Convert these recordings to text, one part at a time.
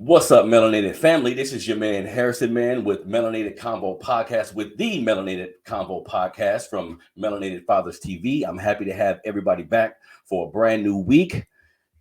What's up, Melanated family? This is your man Harrison Man with Melanated Convo podcast with the Melanated Convo podcast from Melanated Fathers TV. I'm happy to have everybody back for a brand new week.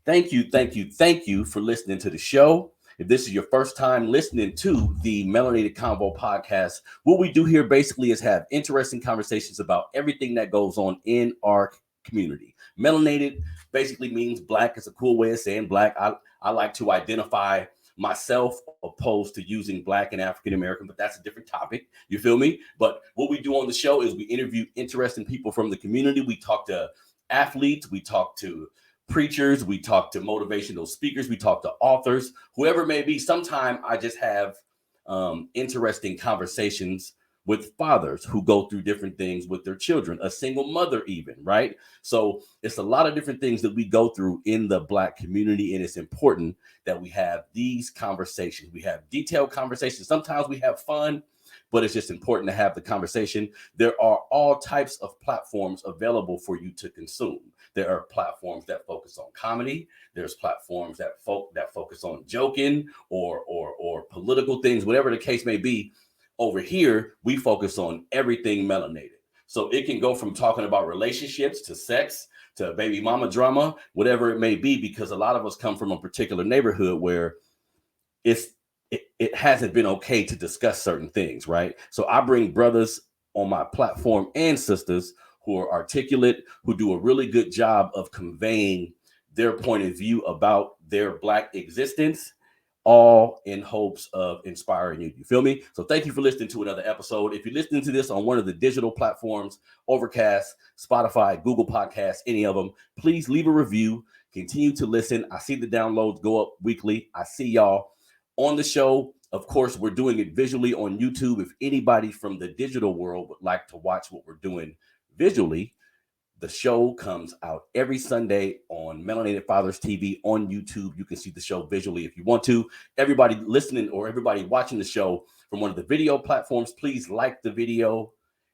Thank you for listening to the show. If this is your first time listening to the Melanated Convo podcast, what we do here basically is have interesting conversations about everything that goes on in our community. Melanated basically means black. It's a cool way of saying black. I like to identify myself opposed to using black and African American, but that's a different topic. You feel me? But what we do on the show is we interview interesting people from the community. We talk to athletes, we talk to preachers, we talk to motivational speakers, we talk to authors, whoever it may be. Sometimes I just have interesting conversations with fathers who go through different things with their children, a single mother even, right? So it's a lot of different things that we go through in the Black community, and it's important that we have these conversations. We have detailed conversations. Sometimes we have fun, but it's just important to have the conversation. There are all types of platforms available for you to consume. There are platforms that focus on comedy. There's platforms that focus on joking or political things, whatever the case may be. Over here, we focus on everything melanated. So it can go from talking about relationships to sex to baby mama drama, whatever it may be, because a lot of us come from a particular neighborhood where it hasn't been okay to discuss certain things, right? So I bring brothers on my platform and sisters who are articulate, who do a really good job of conveying their point of view about their Black existence, all in hopes of inspiring you. You feel me? So thank you for listening to another episode. If you're listening to this on one of the digital platforms, Overcast, Spotify, Google Podcasts, any of them, please leave a review. Continue to listen. I see the downloads go up weekly. I see y'all on the show. Of course, we're doing it visually on YouTube. If anybody from the digital world would like to watch what we're doing visually, the show comes out every Sunday on Melanated Fathers TV on YouTube. You can see the show visually if you want to. Everybody listening or everybody watching the show from one of the video platforms, please like the video,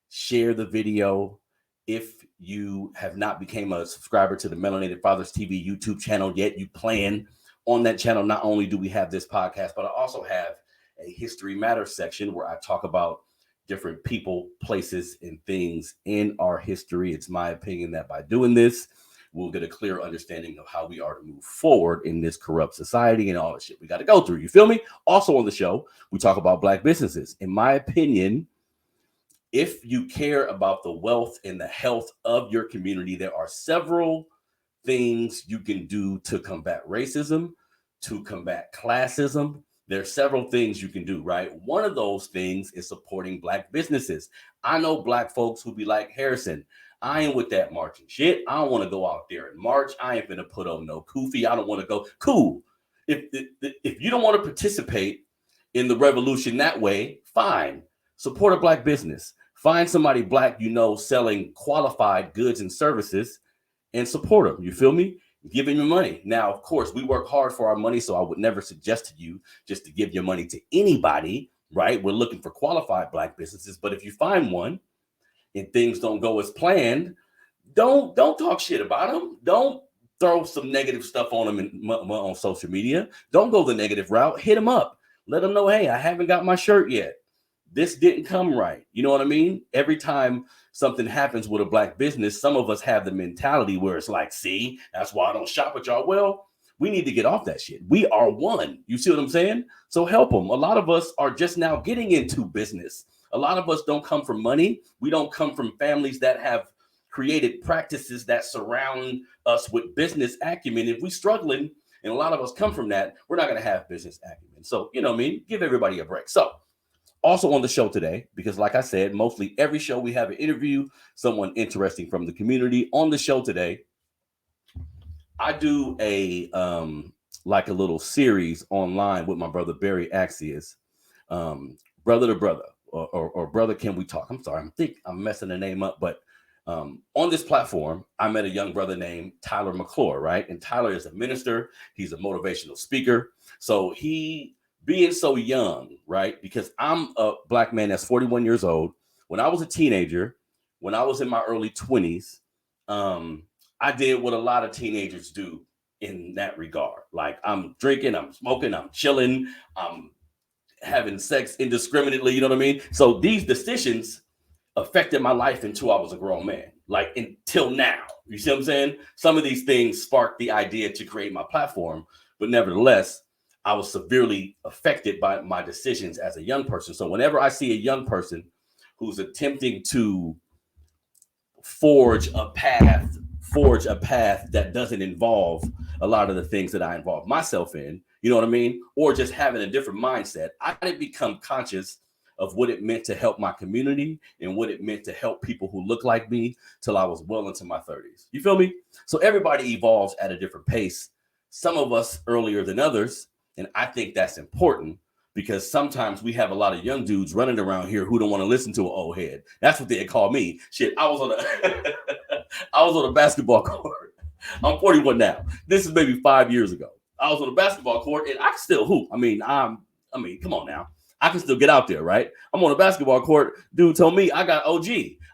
share the video. If you have not become a subscriber to the Melanated Fathers TV YouTube channel yet, you plan on that channel. Not only do we have this podcast, but I also have a History Matters section where I talk about different people, places, and things in our history. It's my opinion that by doing this, we'll get a clear understanding of how we are to move forward in this corrupt society and all the shit we got to go through. You feel me? Also on the show, we talk about Black businesses. In my opinion, if you care about the wealth and the health of your community, there are several things you can do to combat racism, to combat classism. There's several things you can do, right? One of those things is supporting Black businesses. I know Black folks who be like, Harrison, I ain't with that marching shit. I don't want to go out there and march. I ain't gonna put on no kufi. I don't want to go. Cool. If you don't want to participate in the revolution that way, fine. Support a Black business. Find somebody Black you know selling qualified goods and services and support them. You feel me? Give them your money. Now, of course, we work hard for our money, so I would never suggest to you just to give your money to anybody, right? We're looking for qualified Black businesses, but if you find one and things don't go as planned, don't talk shit about them. Don't throw some negative stuff on them on social media. Don't go the negative route. Hit them up. Let them know, hey, I haven't got my shirt yet. This didn't come right. You know what I mean? Every time something happens with a Black business, some of us have the mentality where it's like, see, that's why I don't shop with y'all. Well, we need to get off that shit. We are one. You see what I'm saying? So help them. A lot of us are just now getting into business. A lot of us don't come from money. We don't come from families that have created practices that surround us with business acumen. If we're struggling, and a lot of us come from that, we're not going to have business acumen. So, you know what I mean? Give everybody a break. So, also on the show today, because like I said, mostly every show we have an interview, someone interesting from the community. On the show today, I do a like a little series online with my brother Barry Axius, brother to brother, or brother, can we talk? I'm sorry, I think I'm messing the name up, but on this platform, I met a young brother named Tyler Mcclure, right? And Tyler is a minister. He's a motivational speaker. So he being so young, right? Because I'm a Black man that's 41 years old. When I was a teenager, when I was in my early 20s, I did what a lot of teenagers do in that regard. Like I'm drinking, I'm smoking, I'm chilling, I'm having sex indiscriminately. You know what I mean? So these decisions affected my life until I was a grown man, like until now. You see what I'm saying? Some of these things sparked the idea to create my platform, but nevertheless, I was severely affected by my decisions as a young person. So whenever I see a young person who's attempting to forge a path, that doesn't involve a lot of the things that I involve myself in, you know what I mean? Or just having a different mindset, I didn't become conscious of what it meant to help my community and what it meant to help people who look like me till I was well into my 30s. You feel me? So everybody evolves at a different pace, some of us earlier than others. And I think that's important because sometimes we have a lot of young dudes running around here who don't want to listen to an old head. That's what they call me. Shit, I was on a basketball court. I'm 41 now. This is maybe 5 years ago. I was on a basketball court and I can still hoop. I mean, come on now. I can still get out there, right? I'm on a basketball court. Dude told me I got OG.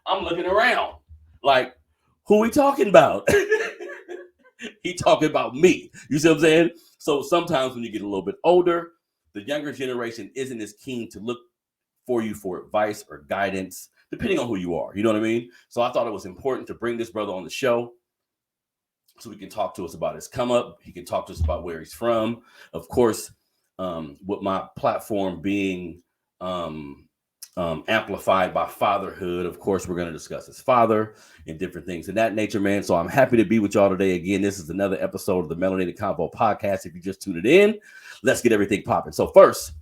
I'm looking around like, who we talking about? He talking about me. You see what I'm saying? So sometimes when you get a little bit older, the younger generation isn't as keen to look for you for advice or guidance, depending on who you are. You know what I mean? So I thought it was important to bring this brother on the show so he can talk to us about his come up. He can talk to us about where he's from. Of course, with my platform being amplified by fatherhood, of course, we're going to discuss his father and different things of that nature, man. So I'm happy to be with y'all today. Again, this is another episode of the Melanated Convo podcast. If you just tuned it in, let's get everything popping. So first,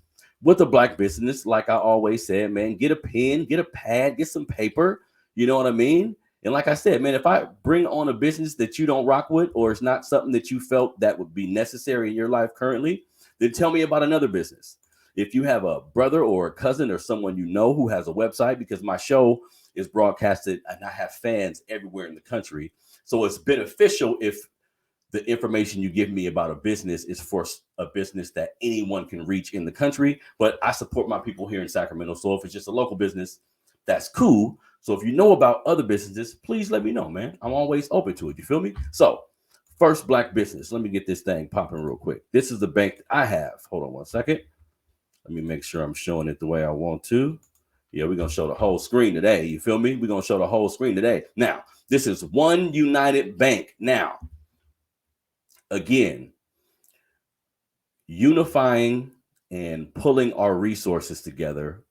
with the black business, like I always said, man, get a pen, get a pad, get some paper. You know what I mean? And like I said, man, if I bring on a business that you don't rock with, or it's not something that you felt that would be necessary in your life currently, then tell me about another business. If you have a brother or a cousin or someone you know who has a website, because my show is broadcasted and I have fans everywhere in the country. So it's beneficial if the information you give me about a business is for a business that anyone can reach in the country. But I support my people here in Sacramento. So if it's just a local business, that's cool. So if you know about other businesses, please let me know, man. I'm always open to it. You feel me? So first black business. Let me get this thing popping real quick. This is the bank I have. Hold on one second. Let me make sure I'm showing it the way I want to. Yeah, we're going to show the whole screen today. You feel me? We're going to show the whole screen today. Now, this is One United Bank. Now, again, unifying and pulling our resources together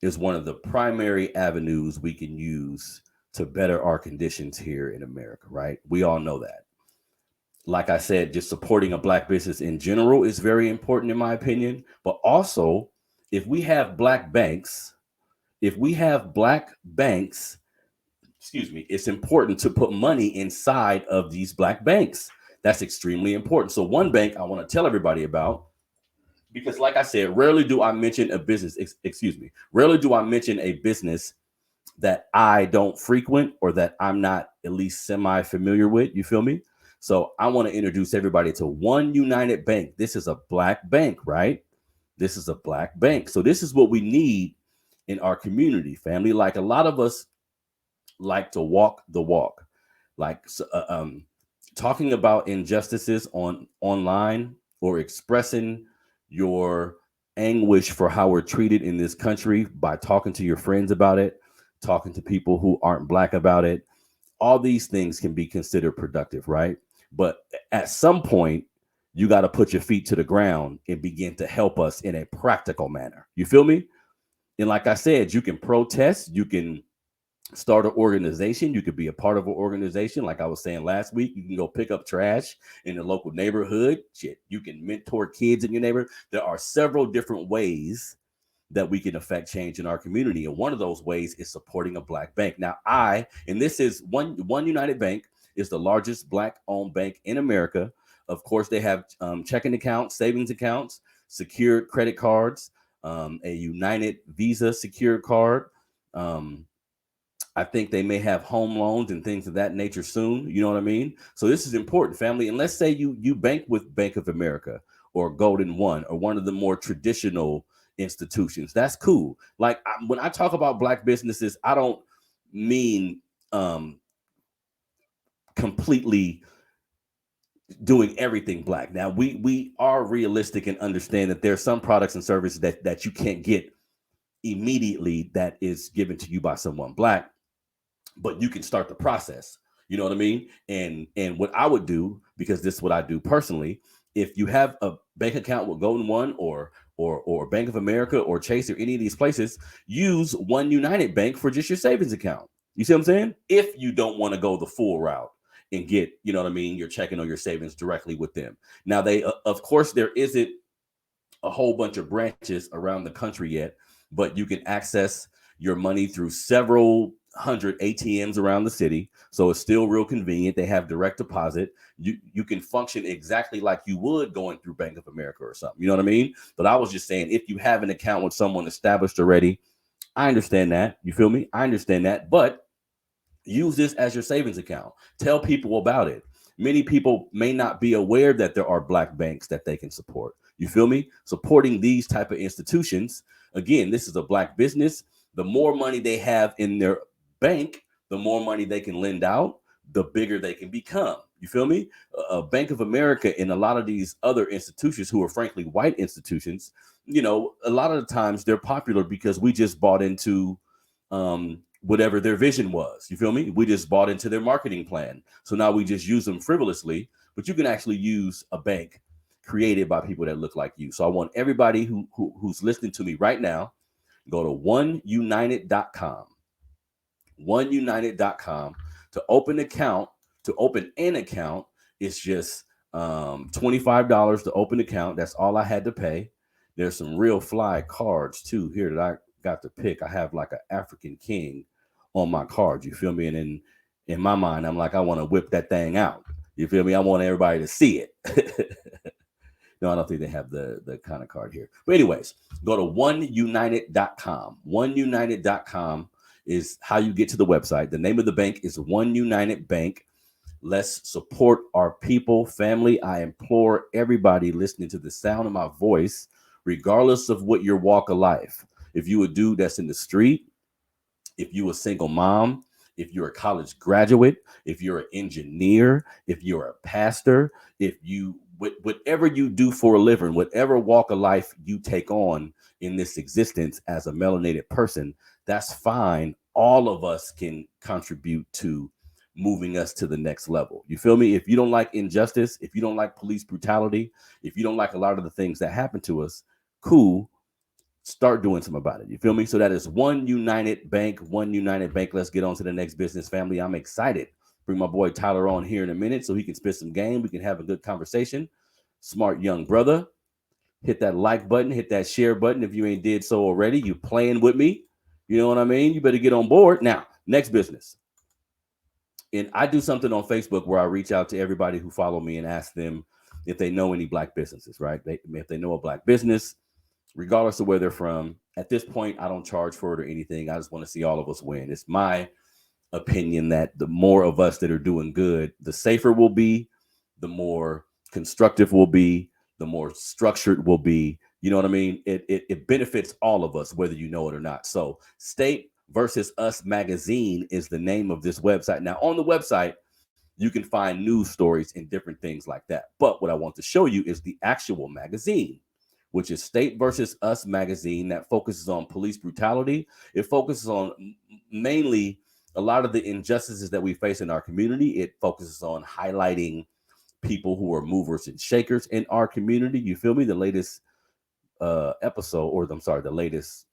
is one of the primary avenues we can use to better our conditions here in America, right? We all know that. Like I said, just supporting a black business in general is very important in my opinion. But also, if we have black banks, it's important to put money inside of these black banks. That's extremely important. So one bank I want to tell everybody about, because like I said, rarely do I mention a business that I don't frequent or that I'm not at least semi-familiar with. You feel me? So I want to introduce everybody to One United Bank. This is a black bank, right? This is a black bank. So this is what we need in our community, family. Like a lot of us like to walk the walk, like talking about injustices online or expressing your anguish for how we're treated in this country by talking to your friends about it, talking to people who aren't black about it. All these things can be considered productive, right? But at some point, you got to put your feet to the ground and begin to help us in a practical manner. You feel me? And like I said, you can protest, you can start an organization, you could be a part of an organization. Like I was saying last week, you can go pick up trash in the local neighborhood. Shit, you can mentor kids in your neighborhood. There are several different ways that we can affect change in our community. And one of those ways is supporting a black bank. Now, this is One United Bank is the largest black-owned bank in America. Of course, they have checking accounts, savings accounts, secured credit cards, a United Visa secured card. I think they may have home loans and things of that nature soon. You know what I mean? So this is important, family. And let's say you bank with Bank of America or Golden One or one of the more traditional institutions. That's cool. Like when I talk about black businesses, I don't mean completely doing everything black. Now we are realistic and understand that there are some products and services that you can't get immediately that is given to you by someone black, but you can start the process. You know what I mean? And what I would do, because this is what I do personally, if you have a bank account with Golden One or Bank of America or Chase or any of these places, use One United Bank for just your savings account. You see what I'm saying? If you don't want to go the full route and get, you know what I mean, your checking or your savings directly with them. Now they, of course, there isn't a whole bunch of branches around the country yet, but you can access your money through several hundred ATMs around the city. So it's still real convenient. They have direct deposit. You can function exactly like you would going through Bank of America or something. You know what I mean? But I was just saying, if you have an account with someone established already, I understand that. You feel me? I understand that. But use this as your savings account. Tell people about it. Many people may not be aware that there are black banks that they can support. You feel me? Supporting these type of institutions. Again, this is a black business. The more money they have in their bank, the more money they can lend out, the bigger they can become. You feel me? Bank of America and a lot of these other institutions who are frankly white institutions, you know, a lot of the times they're popular because we just bought into whatever their vision was. You feel me? We just bought into their marketing plan. So now we just use them frivolously, but you can actually use a bank created by people that look like you. So I want everybody who's listening to me right now, go to oneunited.com. Oneunited.com to open an account. To open an account, it's just $25 to open an account. That's all I had to pay. There's some real fly cards too here that I got to pick. I have like an African king on my card. You feel me? And in my mind, I'm like, I want to whip that thing out. You feel me? I want everybody to see it. No, I don't think they have the kind of card here. But anyways, go to oneunited.com. Oneunited.com is how you get to the website. The name of the bank is One United Bank. Let's support our people, family. I implore everybody listening to the sound of my voice, regardless of what your walk of life. If you a dude that's in the street, if you a single mom, if you're a college graduate, if you're an engineer, if you're a pastor, if you whatever you do for a living, whatever walk of life you take on in this existence as a melanated person, that's fine. All of us can contribute to moving us to the next level. You feel me? If you don't like injustice, if you don't like police brutality, if you don't like a lot of the things that happen to us, cool. Start doing something about it. You feel me? So that is One United Bank. One United Bank. Let's get on to the next business, family. I'm excited. Bring my boy Tyler on here in a minute so he can spit some game. We can have a good conversation. Smart young brother. Hit that like button. Hit that share button. If you ain't did so already, you playing with me. You know what I mean? You better get on board. Now, next business. And I do something on Facebook where I reach out to everybody who follow me and ask them if they know any black businesses, right? If they know a black business, regardless of where they're from. At this point, I don't charge for it or anything. I just want to see all of us win. It's my opinion that the more of us that are doing good, the safer we'll be, the more constructive we'll be, the more structured we'll be. You know what I mean? It benefits all of us, whether you know it or not. So State versus Us magazine is the name of this website. Now, on the website, you can find news stories and different things like that. But what I want to show you is the actual magazine, which is State versus Us magazine, that focuses on police brutality. It focuses on mainly a lot of the injustices that we face in our community. It focuses on highlighting people who are movers and shakers in our community. You feel me? The latest episode, or I'm sorry, the latest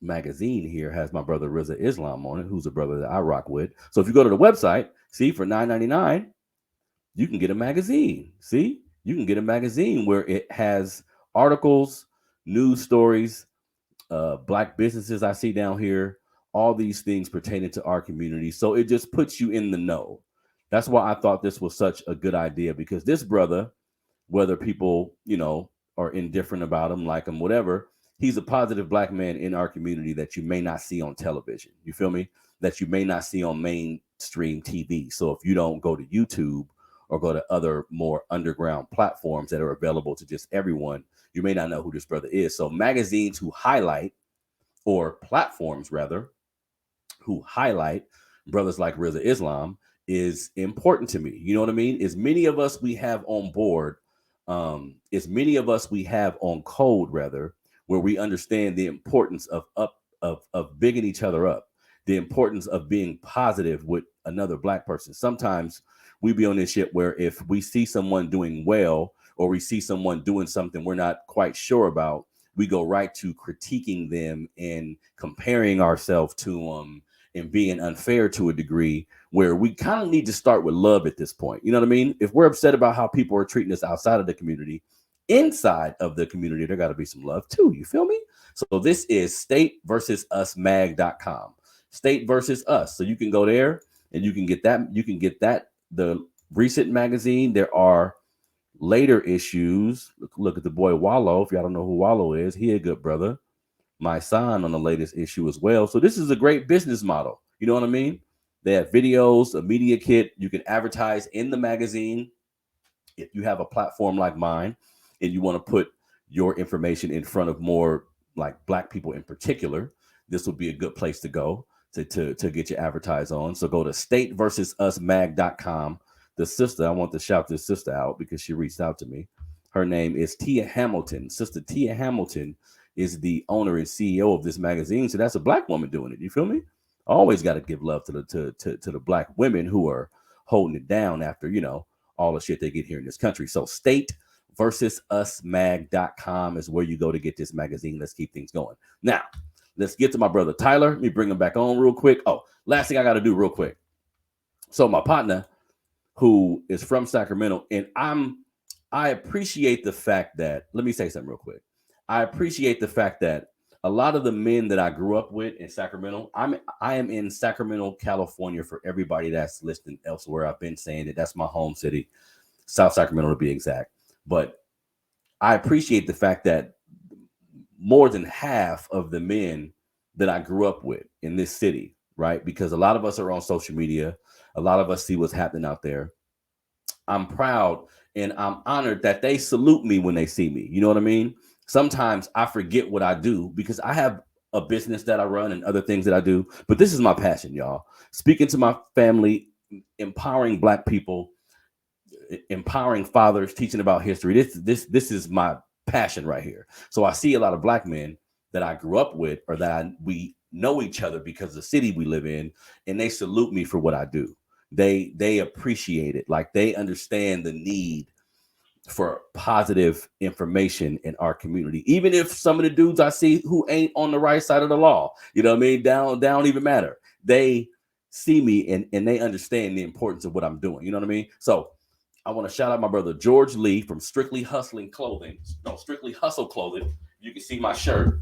magazine here has my brother Rizza Islam on it, who's a brother that I rock with. So if you go to the website, see, for $9.99, you can get a magazine. See, you can get a magazine where it has articles, news stories, black businesses I see down here, all these things pertaining to our community. So it just puts you in the know. That's why I thought this was such a good idea, because this brother, whether people, you know, are indifferent about him, like him, whatever, he's a positive black man in our community that you may not see on television. You feel me? That you may not see on mainstream TV. So if you don't go to YouTube or go to other more underground platforms that are available to just everyone, you may not know who this brother is. So magazines who highlight, or platforms rather, who highlight brothers like Rizza Islam is important to me. You know what I mean? As many of us we have on board, as many of us we have on code, rather, where we understand the importance of bigging each other up, the importance of being positive with another Black person. Sometimes we be on this shit where if we see someone doing well or we see someone doing something we're not quite sure about, we go right to critiquing them and comparing ourselves to them and being unfair to a degree where we kind of need to start with love at this point. You know what I mean? If we're upset about how people are treating us outside of the community, inside of the community, there got to be some love too. You feel me? So this is stateversususmag.com. State versus Us. So you can go there and you can get that. You can get that, the recent magazine. There are later issues. Look at the boy Wallow. If y'all don't know who Wallow is, he a good brother. My son on the latest issue as well. So this is a great business model. You know what I mean? They have videos, a media kit. You can advertise in the magazine. If you have a platform like mine and you want to put your information in front of more like Black people in particular, this would be a good place to go to get your advertise on. So go to stateversususmag.com. The sister, I want to shout this sister out because she reached out to me. Her name is Tia Hamilton. Sister Tia Hamilton is the owner and CEO of this magazine. So that's a Black woman doing it. You feel me? Always got to give love to the Black women who are holding it down after, you know, all the shit they get here in this country. So stateversususmag.com is where you go to get this magazine. Let's keep things going. Now, let's get to my brother Tyler. Let me bring him back on real quick. Oh, last thing I got to do real quick. So my partner, who is from Sacramento, and I appreciate the fact that, let me say something real quick. I appreciate the fact that a lot of the men that I grew up with in Sacramento, I am in Sacramento, California, for everybody that's listening elsewhere. I've been saying that that's my home city, South Sacramento to be exact. But I appreciate the fact that more than half of the men that I grew up with in this city, right? Because a lot of us are on social media. A lot of us see what's happening out there. I'm proud and I'm honored that they salute me when they see me. You know what I mean? Sometimes I forget what I do because I have a business that I run and other things that I do. But this is my passion, y'all. Speaking to my family, empowering Black people, empowering fathers, teaching about history. This is my passion right here. So I see a lot of Black men that I grew up with or that we know each other because of the city we live in, and they salute me for what I do. They appreciate it. Like they understand the need for positive information in our community. Even if some of the dudes I see who ain't on the right side of the law, you know what I mean? Don't even matter. They see me and they understand the importance of what I'm doing. You know what I mean? So I want to shout out my brother George Lee from Strictly Hustle Clothing. You can see my shirt.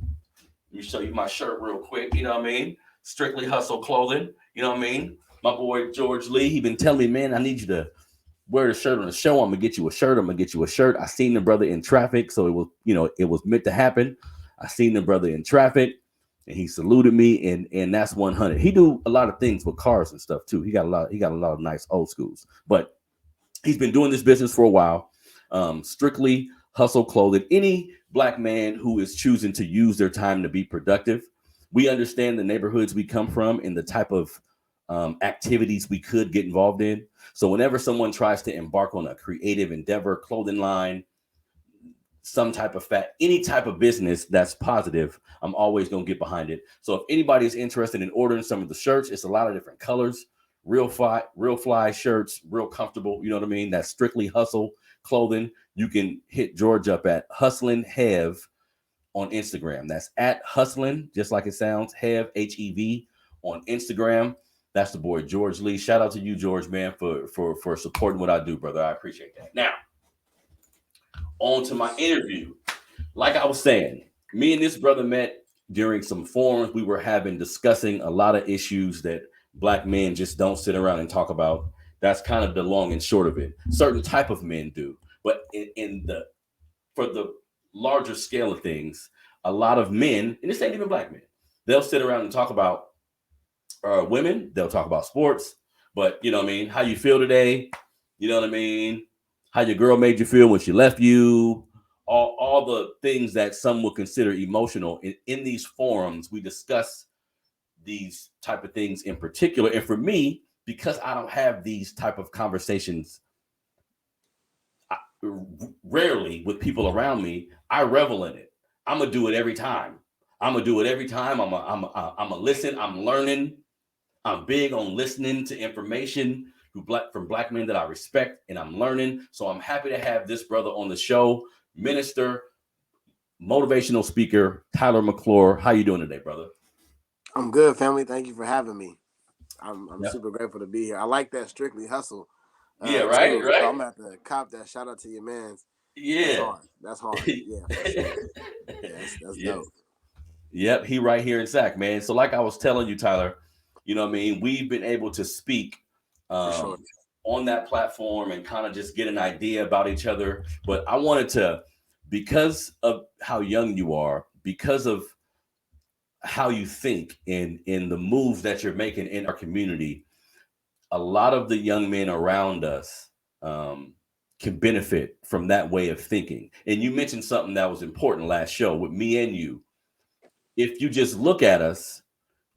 Let me show you my shirt real quick. You know what I mean? Strictly Hustle Clothing. You know what I mean? My boy George Lee, he been telling me, man, I need you to wear the shirt on the show. I'm gonna get you a shirt. I seen the brother in traffic, so it was meant to happen. I seen the brother in traffic, and he saluted me, and that's 100. He do a lot of things with cars and stuff too. He got a lot of nice old schools, but he's been doing this business for a while. Strictly Hustle Clothing. Any Black man who is choosing to use their time to be productive, we understand the neighborhoods we come from and the type of activities we could get involved in. So whenever someone tries to embark on a creative endeavor, clothing line, some type of any type of business that's positive, I'm always going to get behind it. So if anybody is interested in ordering some of the shirts, it's a lot of different colors, real fly shirts, real comfortable. You know what I mean? That's Strictly Hustle Clothing. You can hit George up at Hustlin' Hev on Instagram. That's at Hustlin', just like it sounds, Hev, Hev on Instagram. That's the boy George Lee. Shout out to you, George, man, for supporting what I do, brother. I appreciate that. Now, on to my interview. Like I was saying, me and this brother met during some forums we were discussing a lot of issues that Black men just don't sit around and talk about. That's kind of the long and short of it. Certain type of men do, but for the larger scale of things, a lot of men, and this ain't even Black men, they'll sit around and talk about women. They'll talk about sports, but you know what I mean? How you feel today? You know what I mean? How your girl made you feel when she left you? All the things that some would consider emotional. In these forums, we discuss these type of things in particular. And for me, because I don't have these type of conversations rarely with people around me, I revel in it. I'm gonna do it every time. I'm gonna do it every time. I'm a listen. I'm learning. I'm big on listening to information from black men that I respect, and I'm learning. So I'm happy to have this brother on the show, minister, motivational speaker, Tyler Mcclure. How you doing today, brother? I'm good, family. Thank you for having me. I'm Yeah. super grateful to be here. I like that strictly hustle, Yeah. Right. too. So Right. I'm gonna have to cop that. Shout out to your man's. That's Yeah. hard. That's hard. Yeah, for sure. Yeah, that's Yeah. dope. Yep, he right here in Sac, man. So like I was telling you, Tyler, you know what I mean? We've been able to speak For sure. um, on that platform and kind of just get an idea about each other. But I wanted to, because of how young you are, because of how you think in the moves that you're making in our community, a lot of the young men around us um, can benefit from that way of thinking. And you mentioned something that was important last show with me and you. If you just look at us,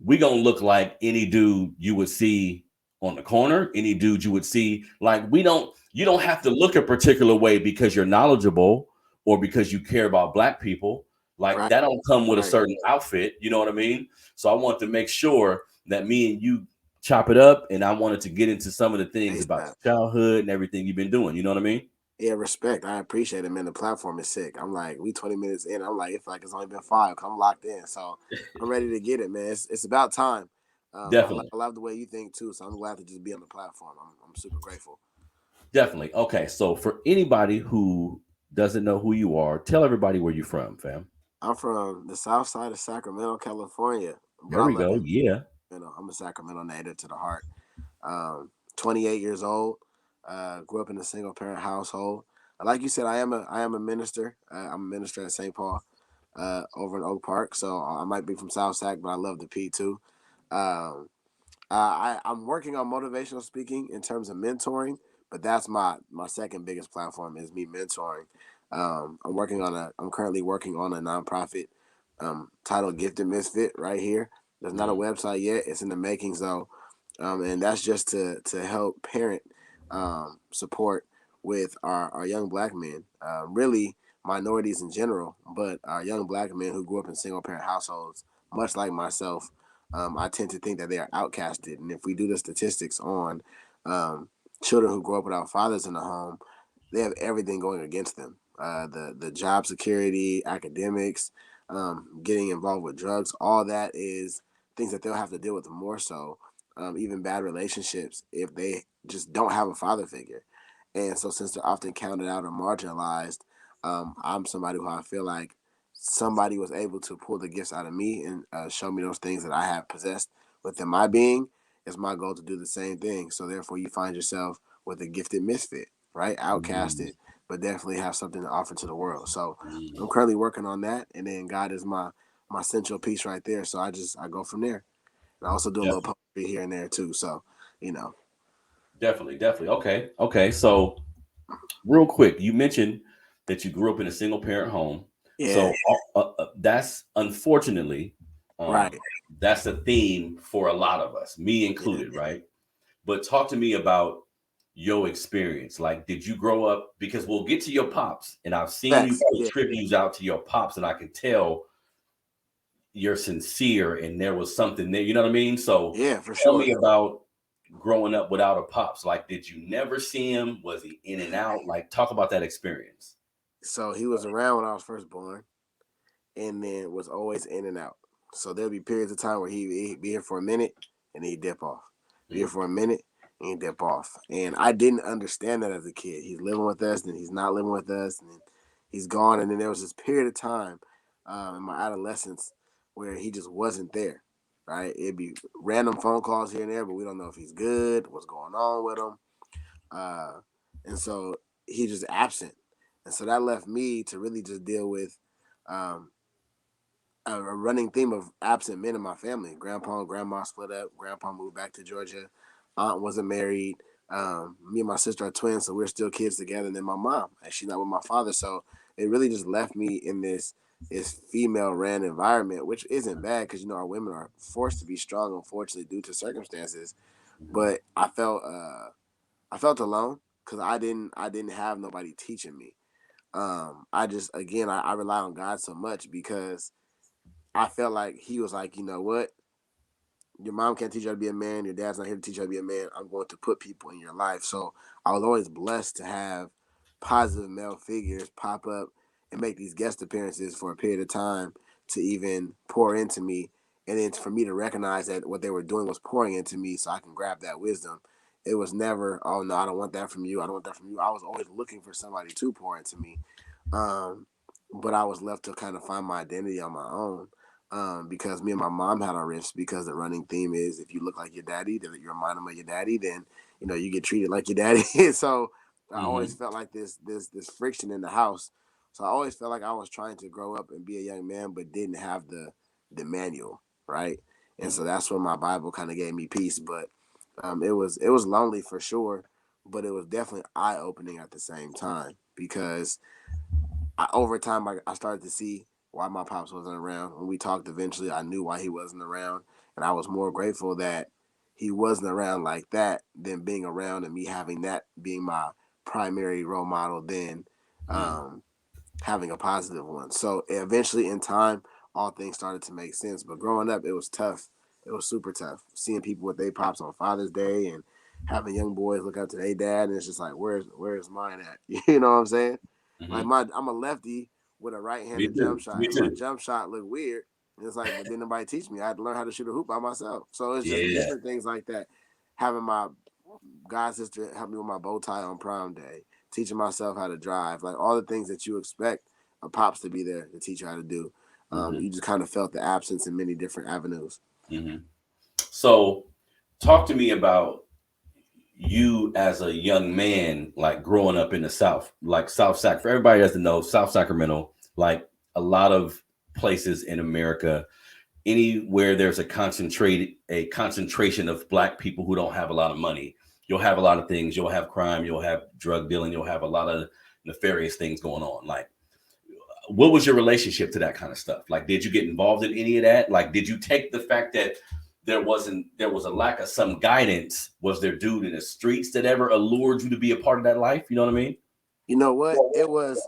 we gonna look like any dude you would see on the corner, any dude you would see. Like you don't have to look a particular way because you're knowledgeable or because you care about black people. Like Right. that don't come with a Right. certain outfit. You know what I mean? So I want to make sure that me and you chop it up, and I wanted to get into some of the things about ASAP. your childhood and everything you've been doing. You know what I mean? Yeah, respect. I appreciate it, man. The platform is sick. I'm like, we 20 minutes in. I'm like, it's only been five. I'm locked in, so I'm ready to get it, man. It's about time. Definitely. I love the way you think too. So I'm glad to just be on the platform. I'm super grateful. Definitely. Okay, so for anybody who doesn't know who you are, tell everybody where you're from, fam. I'm from the south side of Sacramento, California, but There I we love go. it. Yeah. I'm a Sacramento native to the heart. 28 years old. Grew up in a single parent household. Like you said, I am a minister. I'm a minister at St. Paul, over in Oak Park. So I might be from South Sac, but I love the P too. Um, I'm working on motivational speaking in terms of mentoring, but that's my second biggest platform is me mentoring. I'm currently working on a nonprofit titled Gifted Misfit right here. There's not a Mm, website yet. It's in the making, so and that's just to help parent support with our young black men, really minorities in general, but our young black men who grew up in single parent households, much like myself. I tend to think that they are outcasted, and if we do the statistics on um, children who grow up without fathers in the home, they have everything going against them. The job security, academics, getting involved with drugs, all that is things that they'll have to deal with more so. Even bad relationships if they just don't have a father figure. And so, since they're often counted out or marginalized, I'm somebody who I feel like somebody was able to pull the gifts out of me and show me those things that I have possessed within my being. It's my goal to do the same thing. So, therefore, you find yourself with a gifted misfit, right? mm, Outcasted, but definitely have something to offer to the world. So, I'm mm. currently working on that. And then God is my central piece right there. So, I go from there. And I also do a little Definitely, poetry here and there too. So, you know, definitely. Okay, okay. So, real quick, you mentioned that you grew up in a single parent home. yeah, So, that's unfortunately, um, right, that's a theme for a lot of us, me yeah, included, right? But talk to me about your experience. Like, did you grow up? Because we'll get to your pops, and I've seen you facts, put yeah, tributes out to your pops, and I can tell you're sincere and there was something there. You know what I mean? So yeah, for tell sure. me about growing up without a pops. Like, did you never see him? Was he in and out? Like, talk about that experience. So he was around when I was first born, and then was always in and out. So there'll be periods of time where he'd be here for a minute and he'd dip off. Be here Mm, for a minute and he'd dip off. And I didn't understand that as a kid. He's living with us, then he's not living with us, and then he's gone. And then there was this period of time in my adolescence where he just wasn't there. Right? It'd be random phone calls here and there, but we don't know if he's good, what's going on with him. Uh, and so he's just absent. And so that left me to really just deal with um, a running theme of absent men in my family. Grandpa and grandma split up. Grandpa moved back to Georgia. Aunt wasn't married. Me and my sister are twins, so we're still kids together. And then my mom, and she's not with my father. So it really just left me in this female ran environment, which isn't bad because our women are forced to be strong, unfortunately, due to circumstances. but I felt alone because I didn't have nobody teaching me. I just again I rely on God so much because I felt like He was like, you know what, your mom can't teach you how to be a man. Your dad's not here to teach you how to be a man. I'm going to put people in your life. So I was always blessed to have positive male figures pop up and make these guest appearances for a period of time to even pour into me. And then for me to recognize that what they were doing was pouring into me so I can grab that wisdom. It was never, oh no, I don't want that from you. I don't want that from you. I was always looking for somebody to pour into me. Um, but I was left to kind of find my identity on my own because me and my mom had our rifts because the running theme is if you look like your daddy, then you remind him of your daddy, then you get treated like your daddy. So I always Mm-hmm. felt like this friction in the house. So I always felt like I was trying to grow up and be a young man, but didn't have the manual, right? And so that's when my Bible kind of gave me peace. But it was lonely for sure, but it was definitely eye opening at the same time because over time, I started to see why my pops wasn't around. When we talked eventually, I knew why he wasn't around. And I was more grateful that he wasn't around like that than being around and me having that being my primary role model than Mm-hmm. um, having a positive one. So eventually, in time, all things started to make sense. But growing up, it was tough. It was super tough. Seeing people with their pops on Father's Day and having young boys look up to their dad, and it's just like, where's mine at? You know what I'm saying? Like Mm-hmm. I'm a lefty with a Me right-handed jump too. shot, Me and my too. jump shot looked weird. And it's like, but didn't nobody teach me. I had to learn how to shoot a hoop by myself. So it's just Yeah. different things like that. Having my god sister help me with my bow tie on prom day, teaching myself how to drive, like all the things that you expect a pops to be there to teach you how to do. Mm-hmm. You just kind of felt the absence in many different avenues. Mm-hmm. So, talk to me about you as a young man, like growing up in the South, like South Sac. For everybody that doesn't know, South Sacramento, like a lot of places in America, anywhere there's a concentration of black people who don't have a lot of money, you'll have a lot of things. You'll have crime. You'll have drug dealing. You'll have a lot of nefarious things going on. Like, what was your relationship to that kind of stuff? Like, did you get involved in any of that? Like, did you take the fact that there was a lack of some guidance? Was there dude in the streets that ever allured you to be a part of that life? You know what I mean? You know what? It was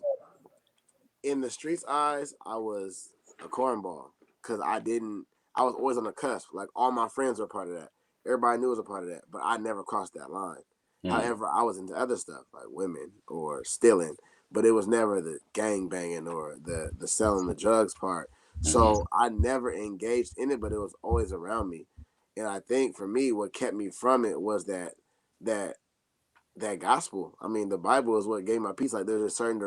in the streets' eyes. I was a cornball because I didn't. I was always on the cusp. Like all my friends were part of that. Everybody knew it was a part of that, but I never crossed that line. Mm, However, I was into other stuff like women or stealing, but it was never the gang banging or the selling the drugs part. mm-hmm, So I never engaged in it, but it was always around me. And I think for me, what kept me from it was that that gospel. I mean, the Bible is what gave my peace. Like there's just certain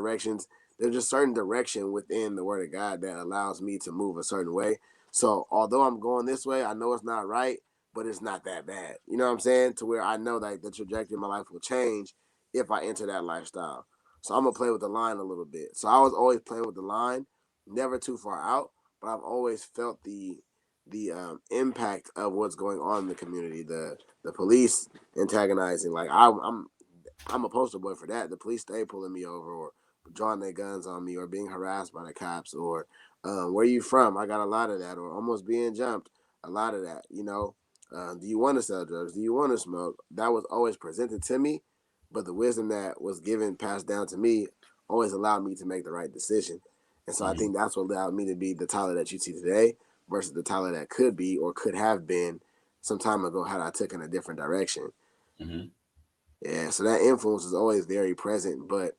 direction within the Word of God that allows me to move a certain way. So although I'm going this way, I know it's not right, but it's not that bad. You know what I'm saying? To where I know that the trajectory of my life will change if I enter that lifestyle. So I'm gonna play with the line a little bit. So I was always playing with the line, never too far out, but I've always felt the impact of what's going on in the community. The police antagonizing. Like I'm a poster boy for that. The police stay pulling me over or drawing their guns on me or being harassed by the cops or where you from? I got a lot of that or almost being jumped. A lot of that, Do you want to sell drugs? Do you want to smoke? That was always presented to me, but the wisdom that was given, passed down to me, always allowed me to make the right decision. And so I mm-hmm, think that's what allowed me to be the Tyler that you see today versus the Tyler that could be or could have been some time ago had I taken a different direction. mm-hmm, Yeah, so that influence is always very present, but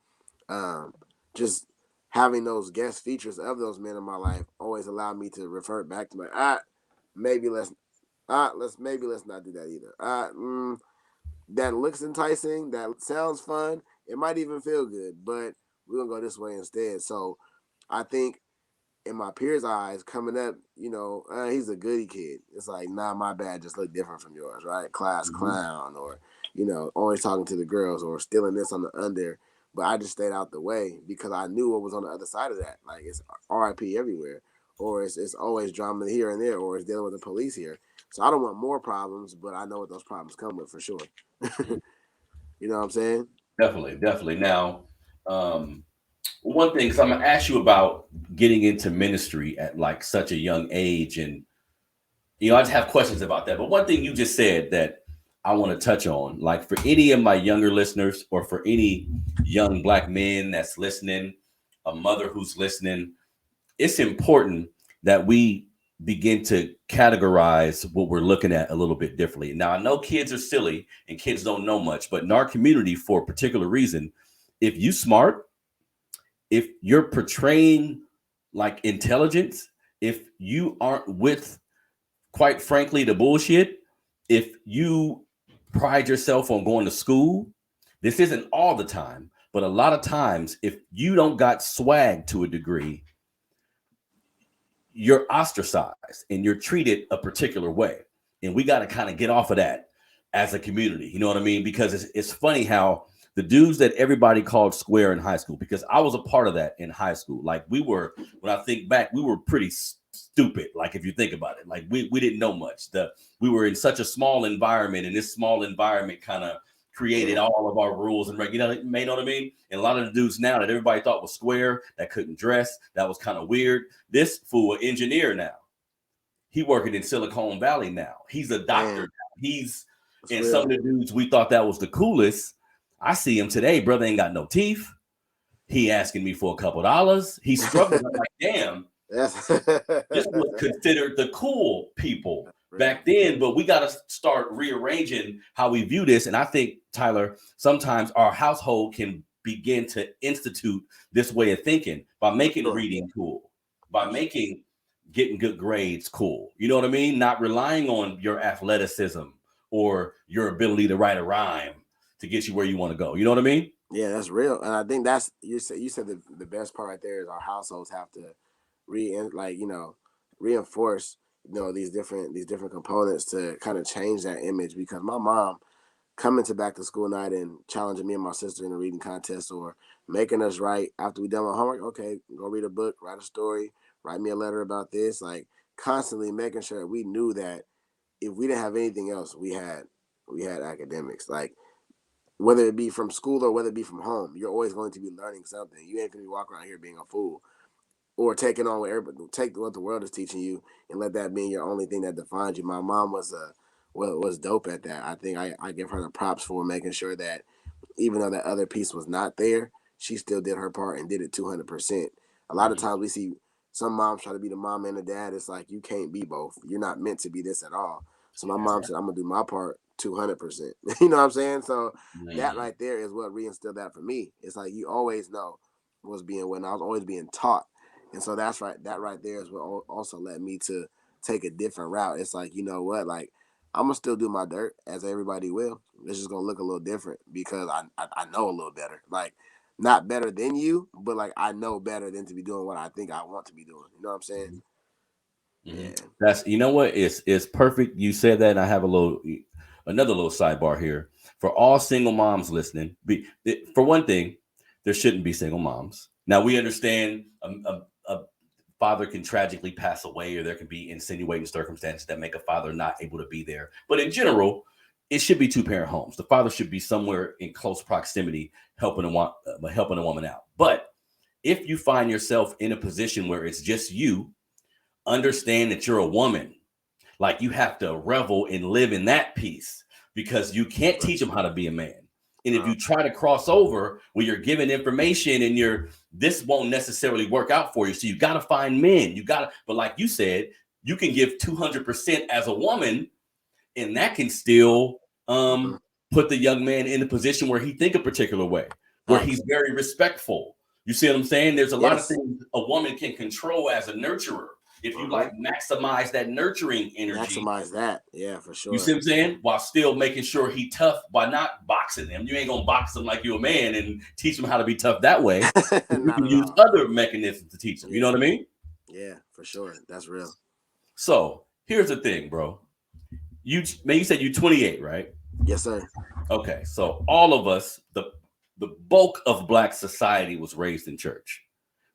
um, just having those guest features of those men in my life always allowed me to revert back to my maybe let's not do that either. That looks enticing, that sounds fun, it might even feel good, but we're gonna go this way instead. So I think in my peers' eyes coming up, he's a goody kid. It's like, nah, my bad just look different from yours, right? Class mm-hmm, clown or, always talking to the girls or stealing this on the under. But I just stayed out the way because I knew what was on the other side of that. Like it's RIP everywhere. Or it's always drama here and there, or it's dealing with the police here. So I don't want more problems, but I know what those problems come with for sure. mm-hmm. You know what I'm saying? Definitely, definitely. Now, um, one thing, because I'm gonna ask you about getting into ministry at like such a young age, and I just have questions about that. But one thing you just said that I want to touch on, like for any of my younger listeners or for any young black men that's listening, a mother who's listening, it's important that we begin to categorize what we're looking at a little bit differently. Now, I know kids are silly and kids don't know much, but in our community, for a particular reason, if you smart, if you're portraying like intelligence, if you aren't with, quite frankly, the bullshit, if you pride yourself on going to school, this isn't all the time, but a lot of times, if you don't got swag to a degree, you're ostracized and you're treated a particular way. And we got to kind of get off of that as a community. You know what I mean? Because it's funny how the dudes that everybody called square in high school, because I was a part of that in high school. Like we were, when I think back, we were pretty stupid. Like if you think about it, like we didn't know much. We were in such a small environment, and this small environment kind of created all of our rules and regulation. You know what I mean? And a lot of the dudes now that everybody thought was square, that couldn't dress, that was kind of weird. This fool, an engineer now. He working in Silicon Valley now. He's a doctor now. He's and some of the dudes we thought that was the coolest. I see him today, brother ain't got no teeth. He asking me for a couple dollars. He's struggling. I'm like, damn. This was considered the cool people back then, but we got to start rearranging how we view this. And I think, Tyler, sometimes our household can begin to institute this way of thinking by making reading cool, by making getting good grades cool. You know what I mean? Not relying on your athleticism or your ability to write a rhyme to get you where you want to go. You know what I mean? Yeah, that's real. And I think that's you said the best part right there is our households have to reinforce these different components to kind of change that image, because my mom coming to back to school night and challenging me and my sister in a reading contest, or making us write after we done our homework, okay, go read a book, write a story, write me a letter about this, like constantly making sure that we knew that if we didn't have anything else, we had academics. Like whether it be from school or whether it be from home, you're always going to be learning something. You ain't gonna be walking around here being a fool or taking on what the world is teaching you and let that be your only thing that defines you. My mom was dope at that. I think I give her the props for making sure that even though that other piece was not there, she still did her part and did it 200%. A lot of times we see some moms try to be the mom and the dad. It's like, you can't be both. You're not meant to be this at all. So my mom said, I'm gonna do my part 200%. You know what I'm saying? So that right there is what reinstilled that for me. It's like you always know what's being when I was always being taught. And so that's right. That right there is what also led me to take a different route. It's like, you know what? Like, I'm going to still do my dirt as everybody will. It's just going to look a little different because I know a little better. Like, not better than you, but like I know better than to be doing what I think I want to be doing. You know what I'm saying? Yeah. That's, you know what? It's perfect. You said that. And I have another little sidebar here for all single moms listening. For one thing, there shouldn't be single moms. Now we understand a father can tragically pass away, or there can be insinuating circumstances that make a father not able to be there. But in general, it should be 2-parent homes. The father should be somewhere in close proximity, helping a woman out. But if you find yourself in a position where it's just you, understand that you're a woman. Like, you have to revel and live in that peace, because you can't teach them how to be a man. And if you try to cross over where you're giving information and this won't necessarily work out for you. So you got to find men. But like you said, you can give 200% as a woman, and that can still put the young man in a position where he think a particular way, where he's very respectful. You see what I'm saying? There's a lot of things a woman can control as a nurturer. If you like maximize that nurturing energy, maximize that, yeah, for sure. You see what I'm saying? While still making sure he tough by not boxing him. You ain't gonna box him like you're a man and teach him how to be tough that way. You can use other mechanisms to teach him. You know what I mean? Yeah, for sure. That's real. So here's the thing, bro. You said you're 28, right? Yes, sir. Okay, so all of us, the bulk of Black society was raised in church.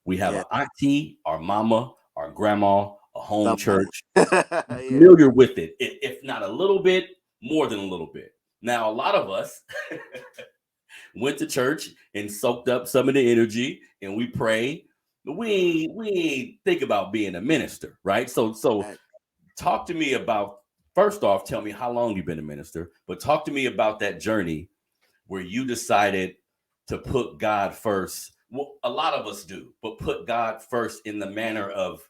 We have an auntie, our mama, our grandma, a home church, familiar with it, if not a little bit, more than a little bit. Now, a lot of us went to church and soaked up some of the energy, and we pray. We ain't think about being a minister, right? So talk to me about First off, tell me how long you've been a minister, but talk to me about that journey where you decided to put God first. Well, a lot of us do, but put God first in the manner of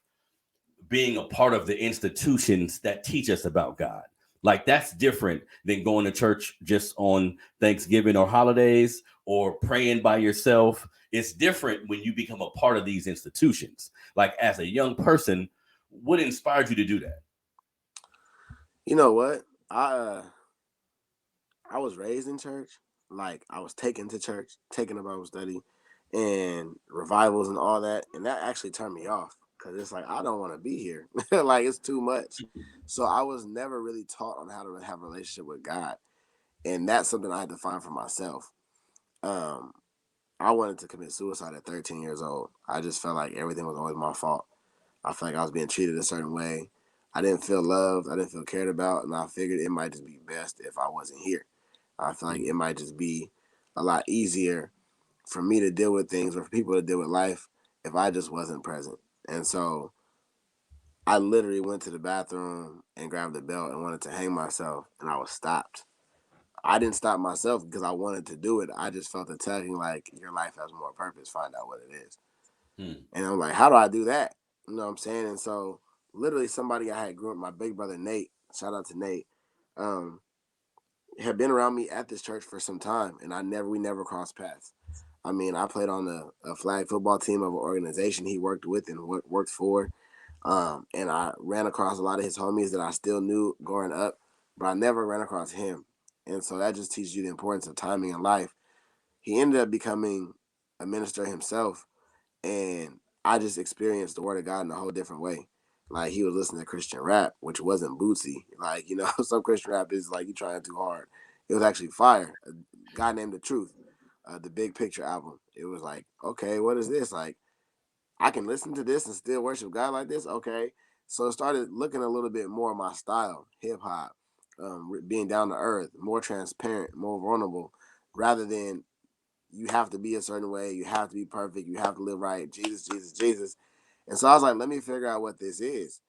being a part of the institutions that teach us about God. Like that's different than going to church just on Thanksgiving or holidays or praying by yourself. It's different when you become a part of these institutions. Like as a young person, what inspired you to do that? You know what? I was raised in church. Like I was taken to church, taken to Bible study, and revivals and all that, and that actually turned me off because it's like I don't want to be here. Like it's too much. So I was never really taught on how to have a relationship with God, and that's something I had to find for myself. Um, I wanted to commit suicide at 13 years old. I just felt like everything was always my fault. I felt like I was being treated a certain way. I didn't feel loved. I didn't feel cared about, and I figured it might just be best if I wasn't here. I feel like it might just be a lot easier for me to deal with things or for people to deal with life if I just wasn't present. And so I literally went to the bathroom and grabbed the belt and wanted to hang myself, and I was stopped. I didn't stop myself because I wanted to do it. I just felt the tugging like your life has more purpose. Find out what it is. Hmm. And I'm like, how do I do that? You know what I'm saying? And so literally somebody I had grew up, my big brother Nate, shout out to Nate, um, had been around me at this church for some time, and we never crossed paths. I mean, I played on a flag football team of an organization he worked with and worked for. And I ran across a lot of his homies that I still knew growing up, but I never ran across him. And so that just teaches you the importance of timing in life. He ended up becoming a minister himself, and I just experienced the word of God in a whole different way. Like he was listening to Christian rap, which wasn't bootsy. Like some Christian rap is like you trying too hard. It was actually fire. A guy named The Truth, the Big Picture album. It was like, okay, what is this? Like I can listen to this and still worship God like this. Okay, so it started looking a little bit more my style, hip hop, being down to earth, more transparent, more vulnerable, rather than you have to be a certain way, you have to be perfect, you have to live right, Jesus, Jesus, Jesus. And so I was like, let me figure out what this is.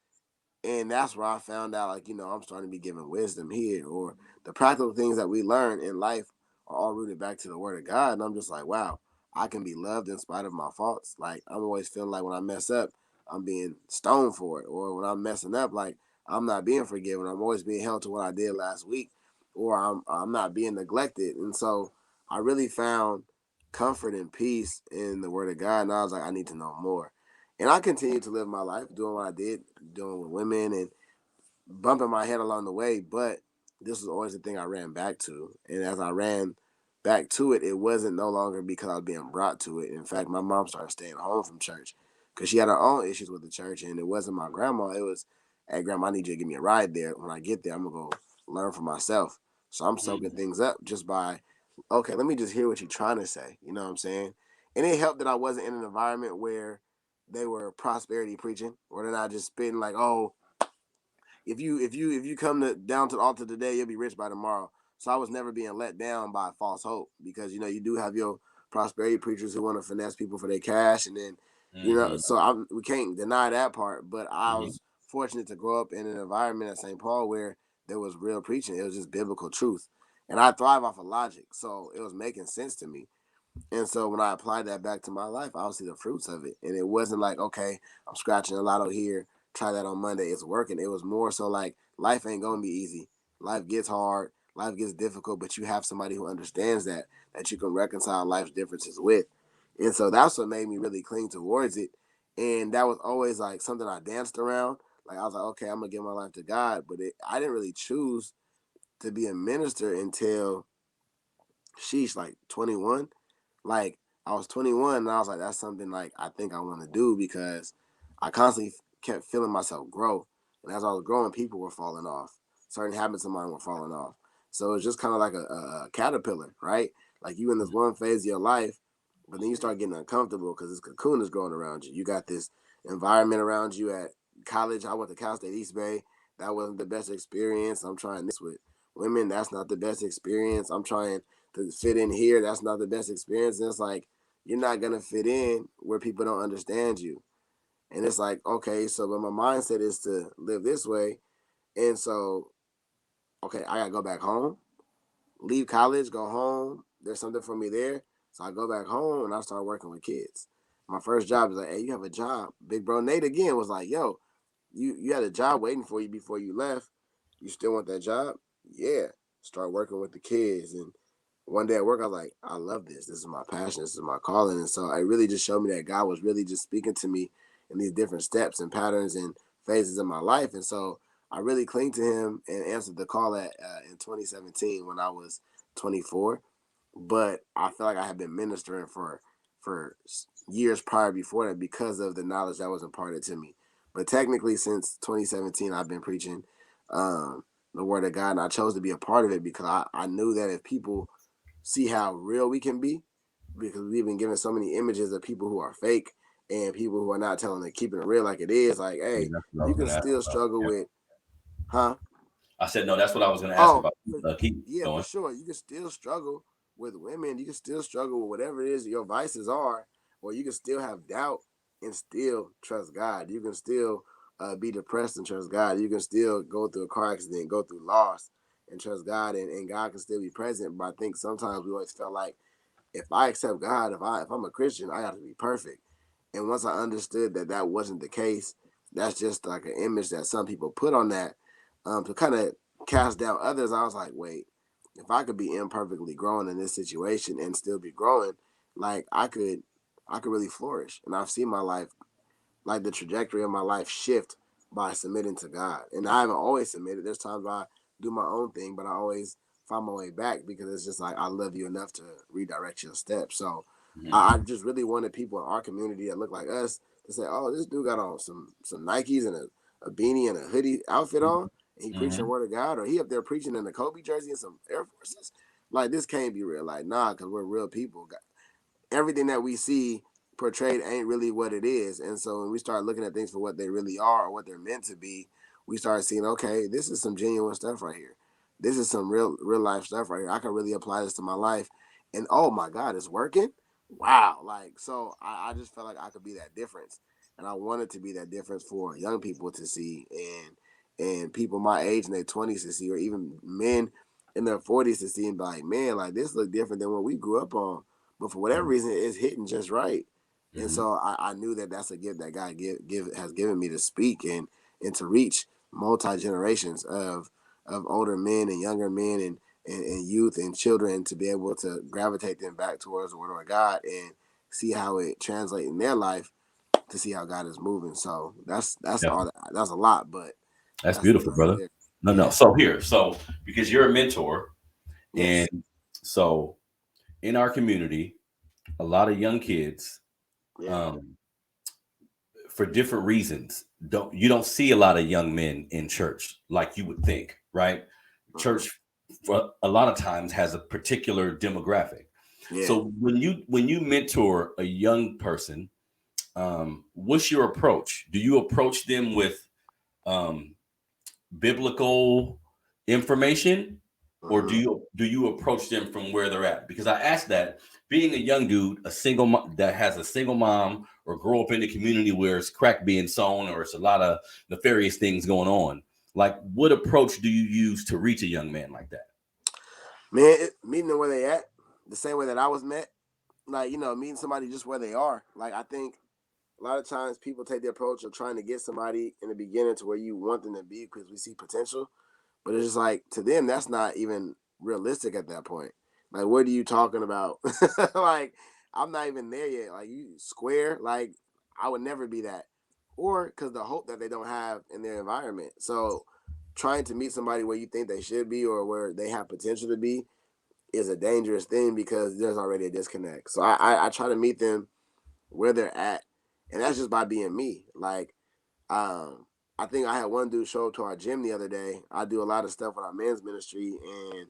And that's where I found out, like, I'm starting to be given wisdom here, or the practical things that we learn in life are all rooted back to the word of God. And I'm just like, wow, I can be loved in spite of my faults. Like, I'm always feeling like when I mess up, I'm being stoned for it. Or when I'm messing up, like, I'm not being forgiven. I'm always being held to what I did last week, or I'm not being neglected. And so I really found comfort and peace in the word of God. And I was like, I need to know more. And I continued to live my life doing what I did, doing with women and bumping my head along the way. But this was always the thing I ran back to. And as I ran back to it, it wasn't no longer because I was being brought to it. In fact, my mom started staying home from church because she had her own issues with the church. And it wasn't my grandma. It was, hey, grandma, I need you to give me a ride there. When I get there, I'm going to go learn for myself. So I'm soaking Hmm. things up just by, okay, let me just hear what you're trying to say. You know what I'm saying? And it helped that I wasn't in an environment where they were prosperity preaching, or they're not just spitting like, oh, if you come down to the altar today, you'll be rich by tomorrow. So I was never being let down by false hope because you do have your prosperity preachers who want to finesse people for their cash, and then Hmm. so we can't deny that part. But I was fortunate to grow up in an environment at St. Paul where there was real preaching. It was just biblical truth, and I thrive off of logic, so it was making sense to me. And so when I applied that back to my life, I would see the fruits of it. And it wasn't like, okay, I'm scratching a lotto here, try that on Monday, it's working. It was more so like life ain't gonna be easy. Life gets hard, life gets difficult, but you have somebody who understands that you can reconcile life's differences with. And so that's what made me really cling towards it. And that was always like something I danced around. Like I was like, okay, I'm gonna give my life to God. But I didn't really choose to be a minister until like 21. Like I was 21 and I was like, that's something like I think I want to do because I constantly kept feeling myself grow. And as I was growing, people were falling off. Certain habits of mine were falling off. So it's just kind of like a caterpillar, right? Like you in this one phase of your life, but then you start getting uncomfortable because this cocoon is growing around you. You got this environment around you at college. I went to Cal State East Bay. That wasn't the best experience. I'm trying this with women. That's not the best experience. I'm trying to fit in here. That's not the best experience. And it's like, you're not going to fit in where people don't understand you. And it's like, okay, so but my mindset is to live this way. And so okay, I gotta go back home, leave college, go home. There's something for me there. So I go back home and I start working with kids. My first job is like, hey, you have a job. Big bro Nate again was like, yo, you had a job waiting for you before you left. You still want that job? Yeah. Start working with the kids. And one day at work, I was like, I love this. This is my passion. This is my calling. And so it really just showed me that God was really just speaking to me in these different steps and patterns and phases of my life. And so I really clinged to him and answered the call in 2017 when I was 24. But I feel like I had been ministering for years prior before that because of the knowledge that was imparted to me. But technically, since 2017, I've been preaching the word of God, and I chose to be a part of it because I knew that if people see how real we can be, because we've been given so many images of people who are fake and people who are not telling it, keeping it real like it is. Like, Yeah, hey, that's what I you was can going to ask still about. struggle Yeah. with, huh? I said, no, that's what I was going to ask Oh, about. Keep yeah, for going. sure. You can still struggle with women. You can still struggle with whatever it is your vices are, or you can still have doubt and still trust God. You can still be depressed and trust God. You can still go through a car accident, go through loss and trust God, and God can still be present. But I think sometimes we always felt like if I accept God, if I'm a Christian, I got to be perfect. And once I understood that that wasn't the case, that's just like an image that some people put on that to kind of cast down others. I was like, wait, if I could be imperfectly growing in this situation and still be growing, like I could really flourish. And I've seen my life, like the trajectory of my life shift by submitting to God. And I haven't always submitted. There's times I do my own thing, but I always find my way back because it's just like I love you enough to redirect your steps. So I Mm-hmm. just really wanted people in our community that look like us to say, "Oh, this dude got on some Nikes and a beanie and a hoodie outfit on, and he preaching the Mm-hmm. word of God, or he up there preaching in a Kobe jersey and some Air Forces." Like this can't be real. Like nah, because we're real people. Everything that we see portrayed ain't really what it is. And so when we start looking at things for what they really are or what they're meant to be, we start seeing, okay, this is some genuine stuff right here. This is some real life stuff right here. I can really apply this to my life. And oh my God, it's working. Wow. Like, so I just felt like I could be that difference. And I wanted to be that difference for young people to see and people my age in their 20s to see, or even men in their 40s to see and be like, man, like this look different than what we grew up on, but for whatever reason, it's hitting just right. And Mm-hmm. so I knew that that's a gift that God has given me to speak and to reach multi generations of older men and younger men and youth and children to be able to gravitate them back towards the word of God and see how it translates in their life to see how God is moving. So that's Yeah. all that's a lot, but That's that's beautiful, right brother. there. No, no. Yeah. So here, so because you're a mentor, and Yes. so in our community, a lot of young kids, Yeah. um, for different reasons, don't see a lot of young men in church like you would think, right? Uh-huh. Church, for a lot of times, has a particular demographic. Yeah. So when you mentor a young person, what's your approach? Do you approach them with um, biblical information, or do Uh-huh. you approach them from where they're at? Because I asked that, being a young dude, a single that has a single mom, or grow up in a community where it's crack being sown, or it's a lot of nefarious things going on. Like, what approach do you use to reach a young man like that? Man, meeting them where they at, the same way that I was met, like meeting somebody just where they are. Like I think a lot of times people take the approach of trying to get somebody in the beginning to where you want them to be because we see potential, but it's just like to them that's not even realistic at that point. Like what are you talking about? Like I'm not even there yet. Like you square, like I would never be that, or because the hope that they don't have in their environment. So trying to meet somebody where you think they should be or where they have potential to be is a dangerous thing because there's already a disconnect. So I try to meet them where they're at, and that's just by being me. Like, I think I had one dude show up to our gym the other day. I do a lot of stuff with our men's ministry, and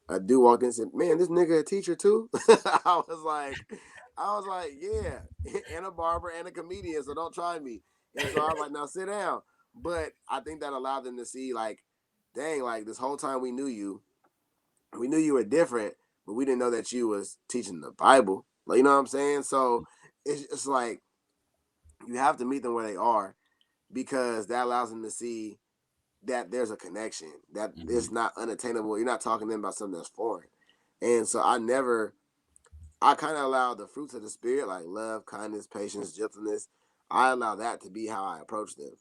a dude walked in and said, "Man, this nigga a teacher too?" I was like, yeah, and a barber and a comedian, so don't try me. And so I was like, now sit down. But I think that allowed them to see, like, dang, like this whole time we knew you were different, but we didn't know that you was teaching the Bible. Like, you know what I'm saying? So it's like you have to meet them where they are because that allows them to see that there's a connection, that it's not unattainable. You're not talking to them about something that's foreign. And so I kind of allow the fruits of the spirit, like love, kindness, patience, gentleness. I allow that to be how I approach them,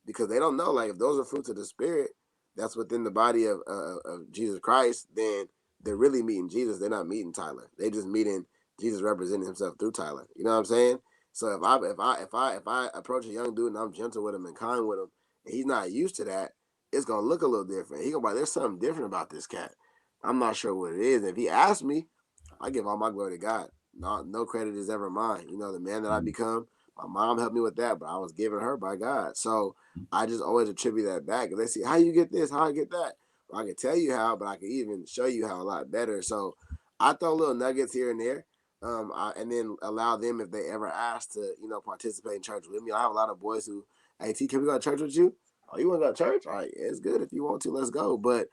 because they don't know. Like, if those are fruits of the spirit, that's within the body of Jesus Christ. Then they're really meeting Jesus. They're not meeting Tyler. They just meeting Jesus representing himself through Tyler. You know what I'm saying? So if I approach a young dude and I'm gentle with him and kind with him, and he's not used to that, it's gonna look a little different. He gonna be like, there's something different about this cat. I'm not sure what it is. If he asks me, I give all my glory to God. No credit is ever mine. You know, the man that I become, my mom helped me with that, but I was given her by God. So I just always attribute that back. If they say, how you get this, how I get that? Well, I can tell you how, but I can even show you how a lot better. So I throw little nuggets here and there. And then allow them, if they ever ask, to, participate in church with me. I have a lot of boys who, hey, T, can we go to church with you? Oh, you want to go to church? All right, it's good if you want to. Let's go. But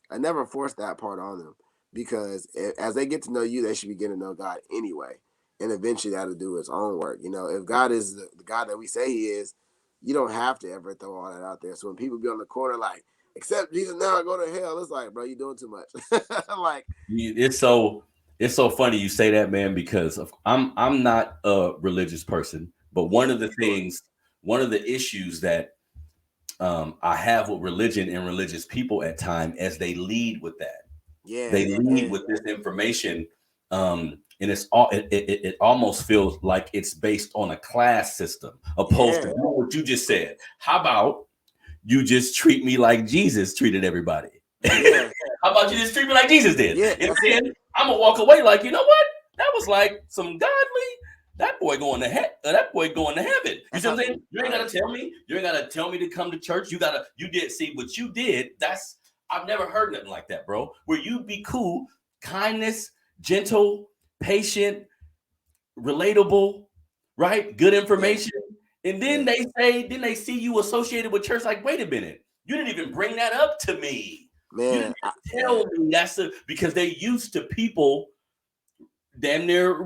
I never force that part on them, because as they get to know you, they should be getting to know God anyway. And eventually that'll do its own work. If God is the God that we say he is, you don't have to ever throw all that out there. So when people be on the corner like, accept Jesus now and go to hell, it's like, bro, you're doing too much. Like, It's so funny you say that, man, because I'm not a religious person, but one of the issues that I have with religion and religious people at times, as they lead with that. They lead with this information, and it almost feels like it's based on a class system, opposed to what you just said. How about you just treat me like Jesus treated everybody? Yeah. How about you just treat me like Jesus did? Yeah, and then I'm gonna walk away like, you know what? That was like some godly. That boy going to that boy going to heaven. You see what I'm saying? You ain't gotta tell me. You ain't gotta tell me to come to church. You did see what you did. I've never heard nothing like that, bro. Where you be cool, kindness, gentle, patient, relatable, right? Good information. And then they see you associated with church. Like, wait a minute, you didn't even bring that up to me. Man, you didn't tell me because they used to people damn near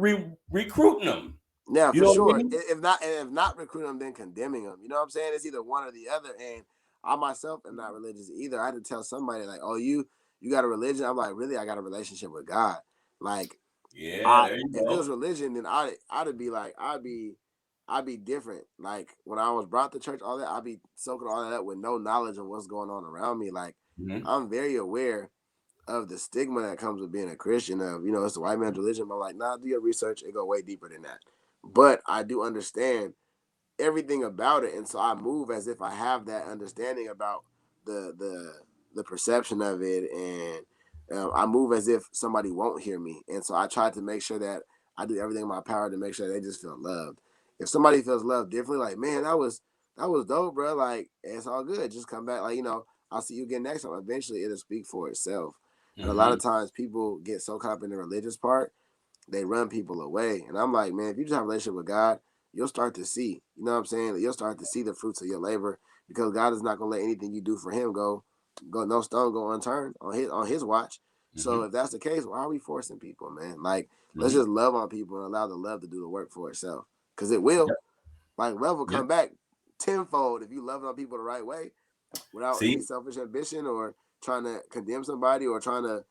recruiting them. Yeah, for sure. I mean? If not recruiting them, then condemning them. You know what I'm saying? It's either one or the other. And I myself am not religious either. I had to tell somebody like, "Oh, you got a religion?" I'm like, "Really? I got a relationship with God." Like, there you if go. it was religion, then I'd be like, I'd be different. Like, when I was brought to church, all that, I'd be soaking all that up with no knowledge of what's going on around me. Like, I'm very aware of the stigma that comes with being a Christian. It's the white man's religion. But I'm like, nah, do your research. It go way deeper than that. But I do understand everything about it, and so I move as if I have that understanding about the perception of it, and I move as if somebody won't hear me. And so I try to make sure that I do everything in my power to make sure they just feel loved. If somebody feels loved differently, like, man, that was dope, bro. Like, it's all good. Just come back. Like, I'll see you again next time. Eventually, it'll speak for itself. And a lot of times, people get so caught up in the religious part, they run people away. And I'm like, man, if you just have a relationship with God, you'll start to see. You know what I'm saying? You'll start to see the fruits of your labor, because God is not gonna let anything you do for him go no stone go unturned on his watch. So if that's the case, why are we forcing people, man? Like, let's just love on people and allow the love to do the work for itself. Because it will. Like, love will come back tenfold if you love on people the right way, without any selfish ambition or trying to condemn somebody or trying to,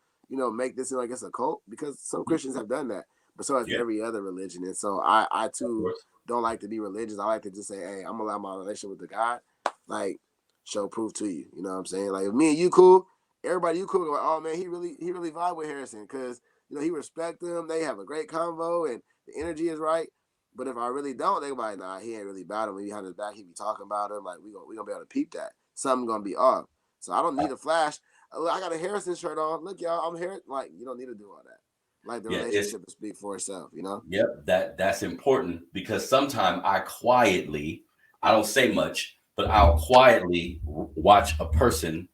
make this seem like it's a cult, because some Christians have done that, but so has every other religion. And so I too don't like to be religious. I like to just say, hey, I'm gonna allow my relationship with the God, like, show proof to you. You know what I'm saying? Like, if me and you cool, everybody you cool, like, oh man, he really vibe with Harrison, because he respect them. They have a great convo and the energy is right. But if I really don't, they be like, nah, he ain't really about him. Behind his back, he be talking about him. Like, we gonna be able to peep that. Something gonna be off. So I don't need a flash. I got a Harrison shirt on. Look, y'all, I'm here. Like, you don't need to do all that. Like, the relationship will speak for itself, Yep, that's important, because sometimes I don't say much, but I'll quietly watch a person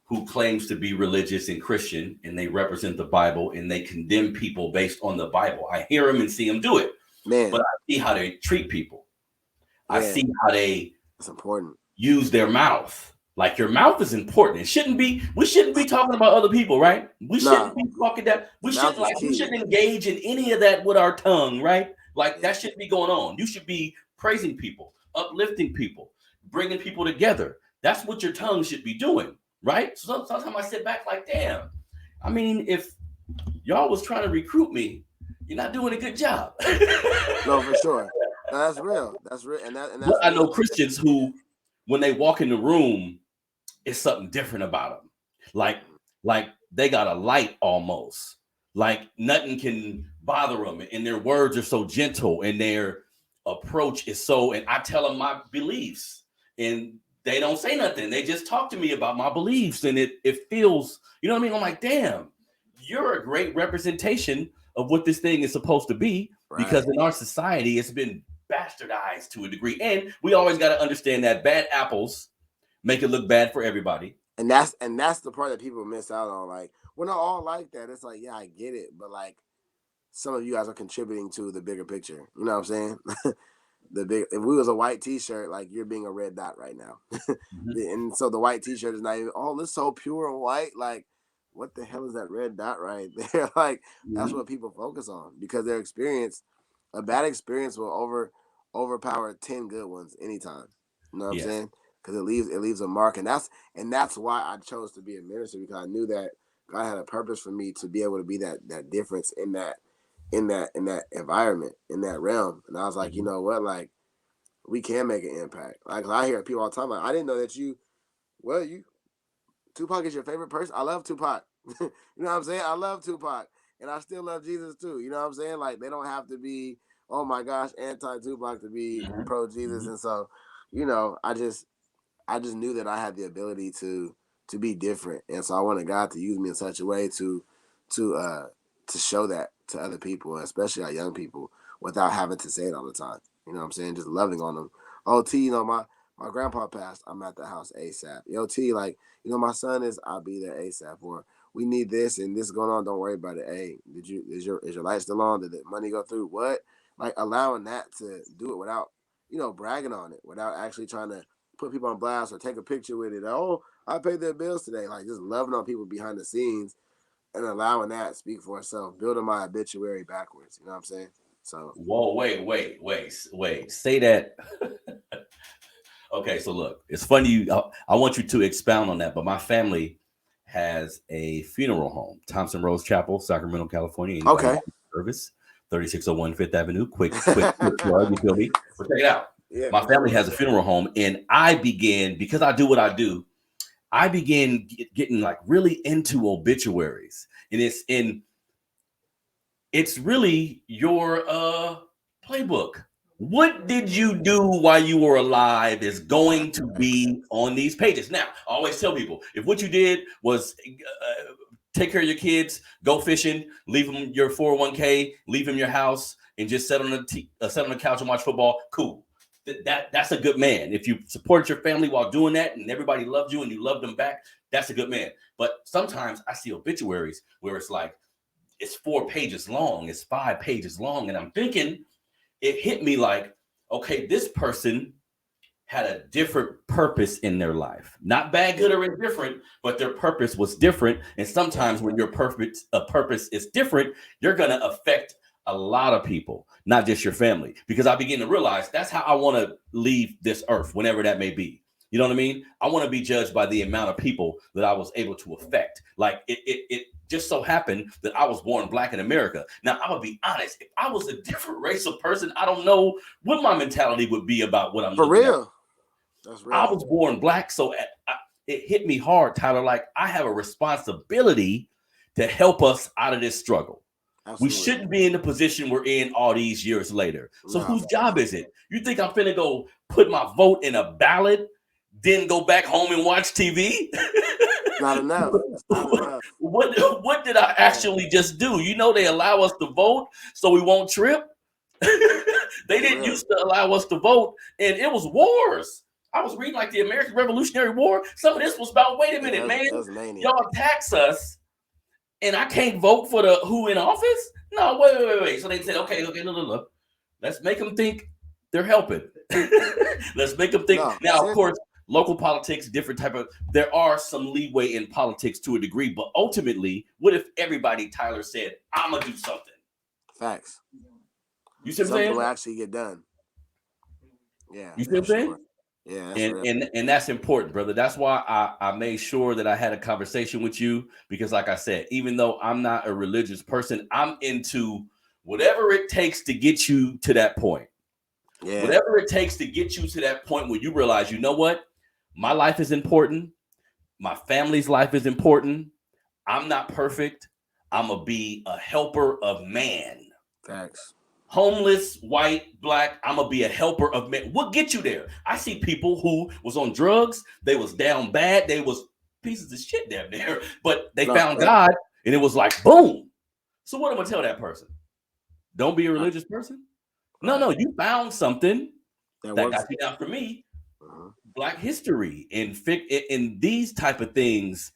who claims to be religious and Christian, and they represent the Bible, and they condemn people based on the Bible. I hear them and see them do it, but I see how they treat people. I see how that's important. Use their mouth. Like, your mouth is important. We shouldn't be talking about other people, right? We shouldn't be talking that. We shouldn't engage in any of that with our tongue, right? Like, that shouldn't be going on. You should be praising people, uplifting people, bringing people together. That's what your tongue should be doing, right? So sometimes I sit back like, damn. I mean, if y'all was trying to recruit me, you're not doing a good job. No, for sure. No, that's real. That's real, and But that's I know real. Christians who, when they walk in the room, it's something different about them. Like they got a light almost. Like nothing can bother them, and their words are so gentle, and their approach is so. And I tell them my beliefs, and they don't say nothing. They just talk to me about my beliefs, and it feels, you know what I mean? I'm like, damn, you're a great representation of what this thing is supposed to be. Right. Because in our society, it's been bastardized to a degree, and we always got to understand that bad apples make it look bad for everybody. And that's the part that people miss out on. Like, we're not all like that. It's like, yeah, I get it, but like, some of you guys are contributing to the bigger picture. You know what I'm saying? If we was a white T-shirt, like, you're being a red dot right now. And so the white T-shirt is not even, oh, this is so pure and white. Like, what the hell is that red dot right there? Like, that's what people focus on, because their experience, a bad experience will overpower 10 good ones anytime. You know what I'm saying? Because it leaves a mark, and that's why I chose to be a minister, because I knew that God had a purpose for me to be able to be that difference in that environment, in that realm. And I was like, you know what, like, we can make an impact. Like, I hear people all the time, like, I didn't know that Tupac is your favorite person. I love Tupac. You know what I'm saying? I love Tupac, and I still love Jesus too. You know what I'm saying? Like, they don't have to be, oh my gosh, anti-Tupac to be pro Jesus. And so, you know, I just knew that I had the ability to be different, and so I wanted God to use me in such a way to show that to other people, especially our young people, without having to say it all the time. You know what I'm saying? Just loving on them. Oh, T, you know, my grandpa passed. I'm at the house ASAP. Yo, T, like, you know, my son is. I'll be there ASAP. Or we need this and this going on. Don't worry about it. Hey, is your light still on? Did the money go through? What? Like, allowing that to do it without, you know, bragging on it, without actually trying to put people on blast or take a picture with it. Oh, I paid their bills today. Like, just loving on people behind the scenes and allowing that to speak for itself, building my obituary backwards. You know what I'm saying? So, whoa, wait. Say that. Okay, so look, it's funny. I want you to expound on that, but my family has a funeral home, Thompson Rose Chapel, Sacramento, California. Anybody okay. Service, 3601 Fifth Avenue. Quick plug, you feel me? But check it out. Yeah, My family has a funeral home, and I began, because I do what I do, I began getting like really into obituaries, and it's really your playbook. What did you do while you were alive is going to be on these pages. Now, I always tell people, if what you did was take care of your kids, go fishing, leave them your 401k, leave them your house, and just sit on the couch and watch football, cool. That's a good man. If you supported your family while doing that and everybody loved you and you loved them back, that's a good man. But sometimes I see obituaries where it's like, it's 4 pages long, it's 5 pages long. And I'm thinking, it hit me like, okay, this person had a different purpose in their life. Not bad, good, or indifferent, but their purpose was different. And sometimes when your purpose is different, you're going to affect a lot of people, not just your family. Because I begin to realize that's how I want to leave this earth, whenever that may be. You know what I mean? I want to be judged by the amount of people that I was able to affect. Like it just so happened that I was born Black in America. Now, I'm going to be honest. If I was a different race of person, I don't know what my mentality would be about what I'm for looking real. at. That's real. I was born Black, so it hit me hard, Tyler. Like, I have a responsibility to help us out of this struggle. Absolutely. We shouldn't be in the position we're in all these years later. So whose job is it? You think I'm finna go put my vote in a ballot, then go back home and watch TV? Not enough. What did I actually just do? You know, they allow us to vote so we won't trip. They didn't used to allow us to vote, and it was wars. I was reading like the American Revolutionary War. Some of this was about, wait a minute, man, y'all tax us, and I can't vote for the who in office? No, wait. So they said, okay, look. Let's make them think they're helping. Let's make them think. Now, of course, local politics, different type of. There are some leeway in politics to a degree, but ultimately, what if everybody, Tyler, said, "I'm gonna do something"? Facts. You see what I'm saying? Something will actually get done. Yeah. You see what I'm saying? Yeah, that's And real. and that's important, brother. That's why I made sure that I had a conversation with you, because like I said, even though I'm not a religious person, I'm into whatever it takes to get you to that point. Yeah, Whatever it takes to get you to that point where you realize, you know what? My life is important. My family's life is important. I'm not perfect. I'm going to be a helper of man. facts. Homeless, white, black, I'm gonna be a helper of men. What get you there? I see people who was on drugs, they was down bad, they was pieces of shit down there, but they No, found God, and it was like boom. So what am I gonna tell that person? Don't be a right, religious person. No, right. no, you found something That that works. got you down. For me, Uh-huh. Black history and these type of things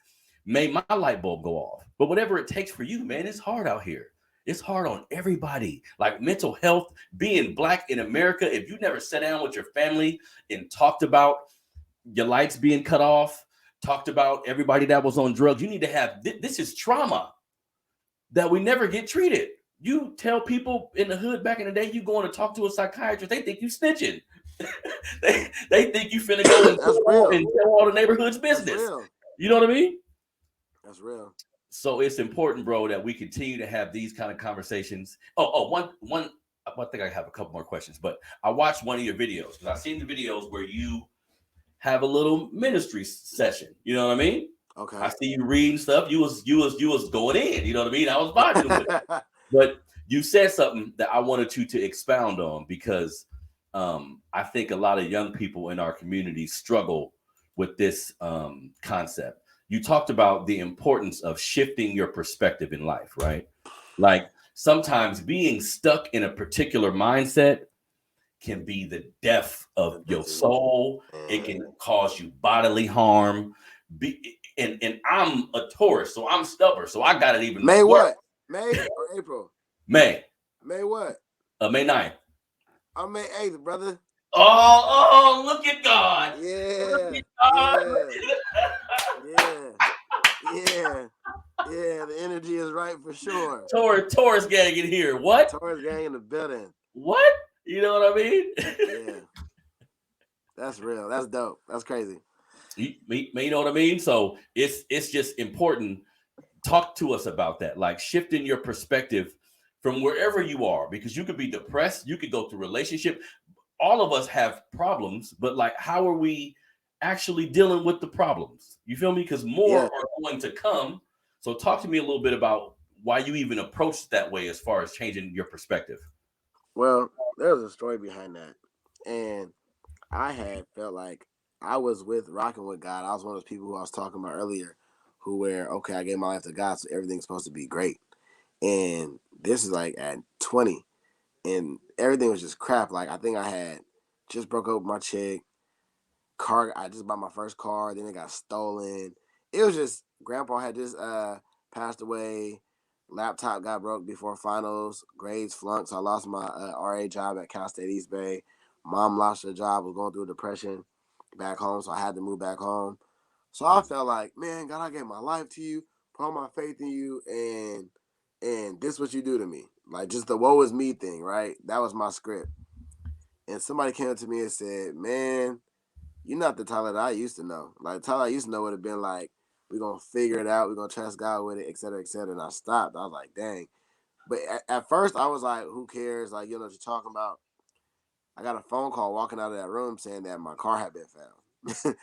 made my light bulb go off. But whatever it takes for you, man, it's hard out here. It's hard on everybody. Like mental health, being Black in America. If you never sat down with your family and talked about your lights being cut off, talked about everybody that was on drugs, you need to have this is trauma that we never get treated. You tell people in the hood back in the day, you going to talk to a psychiatrist, they think you snitching. they think you finna go and That's real. tell all the neighborhood's That's business. real. You know what I mean? That's real. So it's important, bro, that we continue to have these kind of conversations. One. I think I have a couple more questions, but I watched one of your videos because I've seen the videos where you have a little ministry session. You know what I mean? I Okay. see you reading stuff. You was going in. You know what I mean? I was vibing with it. But you said something that I wanted you to expound on, because I think a lot of young people in our community struggle with this concept. You talked about the importance of shifting your perspective in life, right? Like sometimes being stuck in a particular mindset can be the death of your soul. It And can cause you bodily harm. And I'm a Taurus, so I'm stubborn, so I got it even May worse. what? May or April? May May what? May 9th. I'm May 8th, brother. Look at God. Look Yeah, at God. yeah, yeah, yeah, yeah. The energy is right for sure. Taurus gang in here. What? Taurus gang in the building. What? You know what I mean? Yeah, that's real. That's dope. That's crazy. You know what I mean? So it's just important. Talk to us about that, like shifting your perspective from wherever you are, because you could be depressed, you could go through relationship. All of us have problems, but like, how are we actually dealing with the problems? You feel me? Because more Yeah. are going to come. So talk to me a little bit about why you even approach that way as far as changing your perspective. Well, there's a story behind that, and I had felt like I was with rocking with God. I was one of those people who I was talking about earlier, who were okay. I gave my life to God, so everything's supposed to be great. And this is like at 20, and everything was just crap. Like I think I had just broke up with my chick. Car, I just bought my first car. Then it got stolen. It was just grandpa had just passed away. Laptop got broke before finals. Grades flunked, so I lost my RA job at Cal State East Bay. Mom lost her job. Was going through a depression back home, so I had to move back home. So I felt like, man, God, I gave my life to you, put all my faith in you, and this what you do to me. Like just the woe is me thing, right? That was my script. And somebody came up to me and said, man, you're not the Tyler that I used to know. Like Tyler I used to know would have been like, we're gonna figure it out, we're gonna trust God with it, et cetera, et cetera. And I stopped. I was like, dang. But at first I was like, who cares? Like, you know what you're talking about. I got a phone call walking out of that room saying that my car had been found.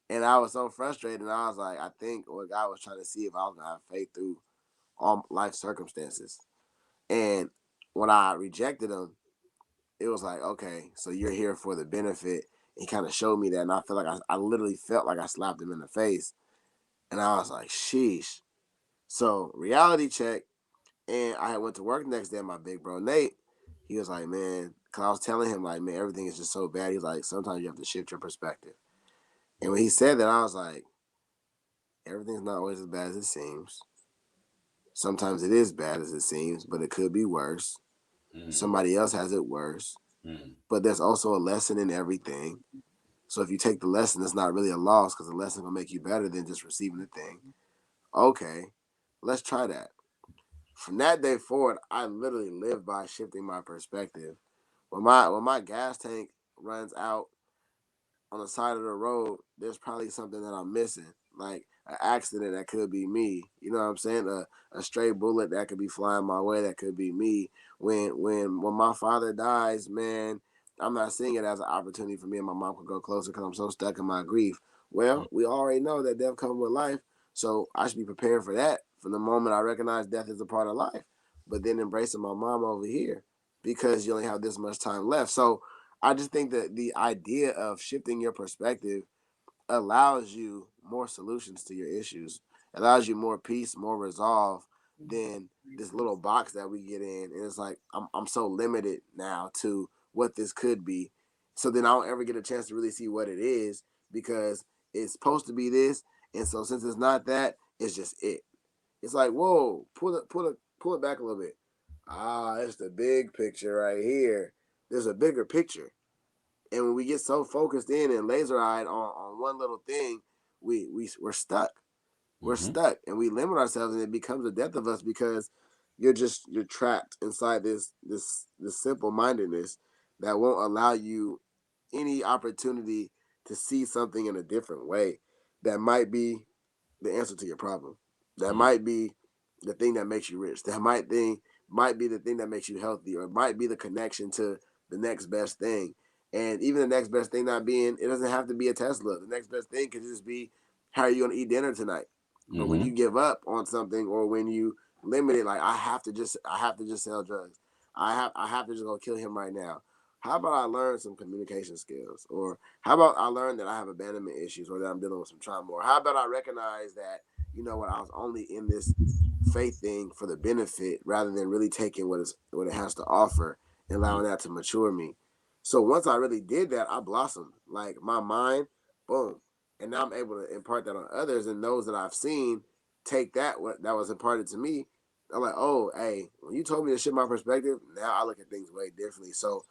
And I was so frustrated. And I was like, I think what God was trying to see if I was gonna have faith through all life circumstances. And when I rejected him, it was like, okay, so you're here for the benefit. He kind of showed me that, and I feel like I literally felt like I slapped him in the face, and I was like, sheesh. So reality check, and I went to work the next day. My big bro Nate, he was like, man, cause I was telling him like, man, everything is just so bad. He's like, sometimes you have to shift your perspective. And when he said that, I was like, everything's not always as bad as it seems. Sometimes it is bad as it seems, but it could be worse. Mm, Somebody else has it worse. mm, But there's also a lesson in everything. So if you take the lesson, it's not really a loss because the lesson will make you better than just receiving the thing. Okay, let's try that. From that day forward, I literally lived by shifting my perspective. When my gas tank runs out, on the side of the road, there's probably something that I'm missing, like an accident that could be me. You know what I'm saying? A stray bullet that could be flying my way that could be me. When my father dies, man, I'm not seeing it as an opportunity for me and my mom to go closer because I'm so stuck in my grief. Well, we already know that death comes with life, so I should be prepared for that from the moment I recognize death is a part of life. But then embracing my mom over here because you only have this much time left. So I just think that the idea of shifting your perspective allows you more solutions to your issues, allows you more peace, more resolve than this little box that we get in. And it's like, I'm so limited now to what this could be. So then I don't ever get a chance to really see what it is because it's supposed to be this. And so since it's not that, it's just it. It's like, whoa, pull it back a little bit. Ah, it's the big picture right here. There's a bigger picture. And when we get so focused in and laser eyed on one little thing, we're stuck. We're stuck and we limit ourselves and it becomes the death of us because you're trapped inside this simple mindedness that won't allow you any opportunity to see something in a different way that might be the answer to your problem. That might be the thing that makes you rich. That might be the thing that makes you healthy, or it might be the connection to the next best thing. And even the next best thing not being, it doesn't have to be a Tesla. The next best thing could just be, how are you going to eat dinner tonight? But when you give up on something, or when you limit it, like I have to just sell drugs. I have to just go kill him right now. How about I learn some communication skills? Or how about I learn that I have abandonment issues, or that I'm dealing with some trauma? Or how about I recognize that, you know what, I was only in this faith thing for the benefit rather than really taking what it has to offer and allowing that to mature me. So once I really did that, I blossomed. Like my mind, boom. And now I'm able to impart that on others, and those that I've seen take what that was imparted to me. I'm like, oh, hey, when you told me to shift my perspective, now I look at things way differently. So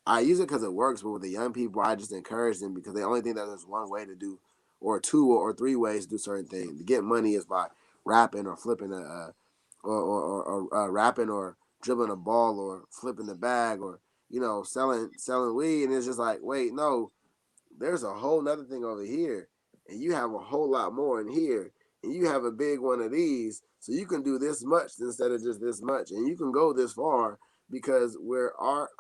I use it because it works, but with the young people, I just encourage them because they only think that there's one way to do, or two or three ways to do certain things. To get money is by rapping or flipping or rapping or dribbling a ball or flipping the bag, or selling weed. And it's just like, wait, no, there's a whole nother thing over here, and you have a whole lot more in here, and you have a big one of these, so you can do this much instead of just this much, and you can go this far because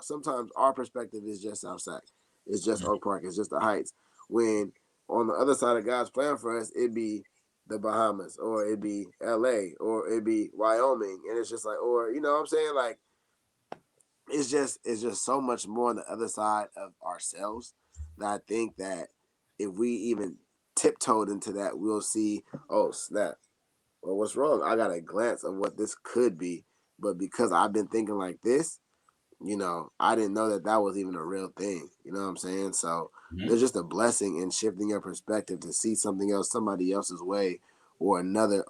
sometimes our perspective is just outside, it's just Oak Park, it's just the Heights. When on the other side of God's plan for us, it'd be the Bahamas, or it'd be LA, or it'd be Wyoming, and it's just like, or you know what I'm saying, like it's just so much more on the other side of ourselves that I think that if we even tiptoed into that, we'll see, oh snap, well, what's wrong? I got a glance of what this could be, but because I've been thinking like this, I didn't know that that was even a real thing. You know what I'm saying? So there's just a blessing in shifting your perspective to see something else, somebody else's way, or another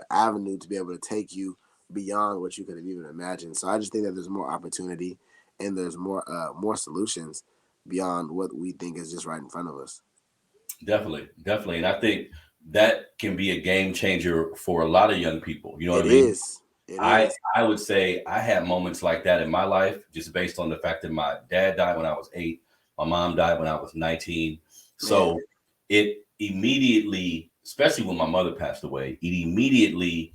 avenue to be able to take you beyond what you could have even imagined. So I just think that there's more opportunity and there's more solutions beyond what we think is just right in front of us. Definitely, definitely. And I think that can be a game changer for a lot of young people. You know what It I mean? is. It I is. I would say I had moments like that in my life, just based on the fact that my dad died when I was 8, my mom died when I was 19. Man. So it immediately, especially when my mother passed away, it immediately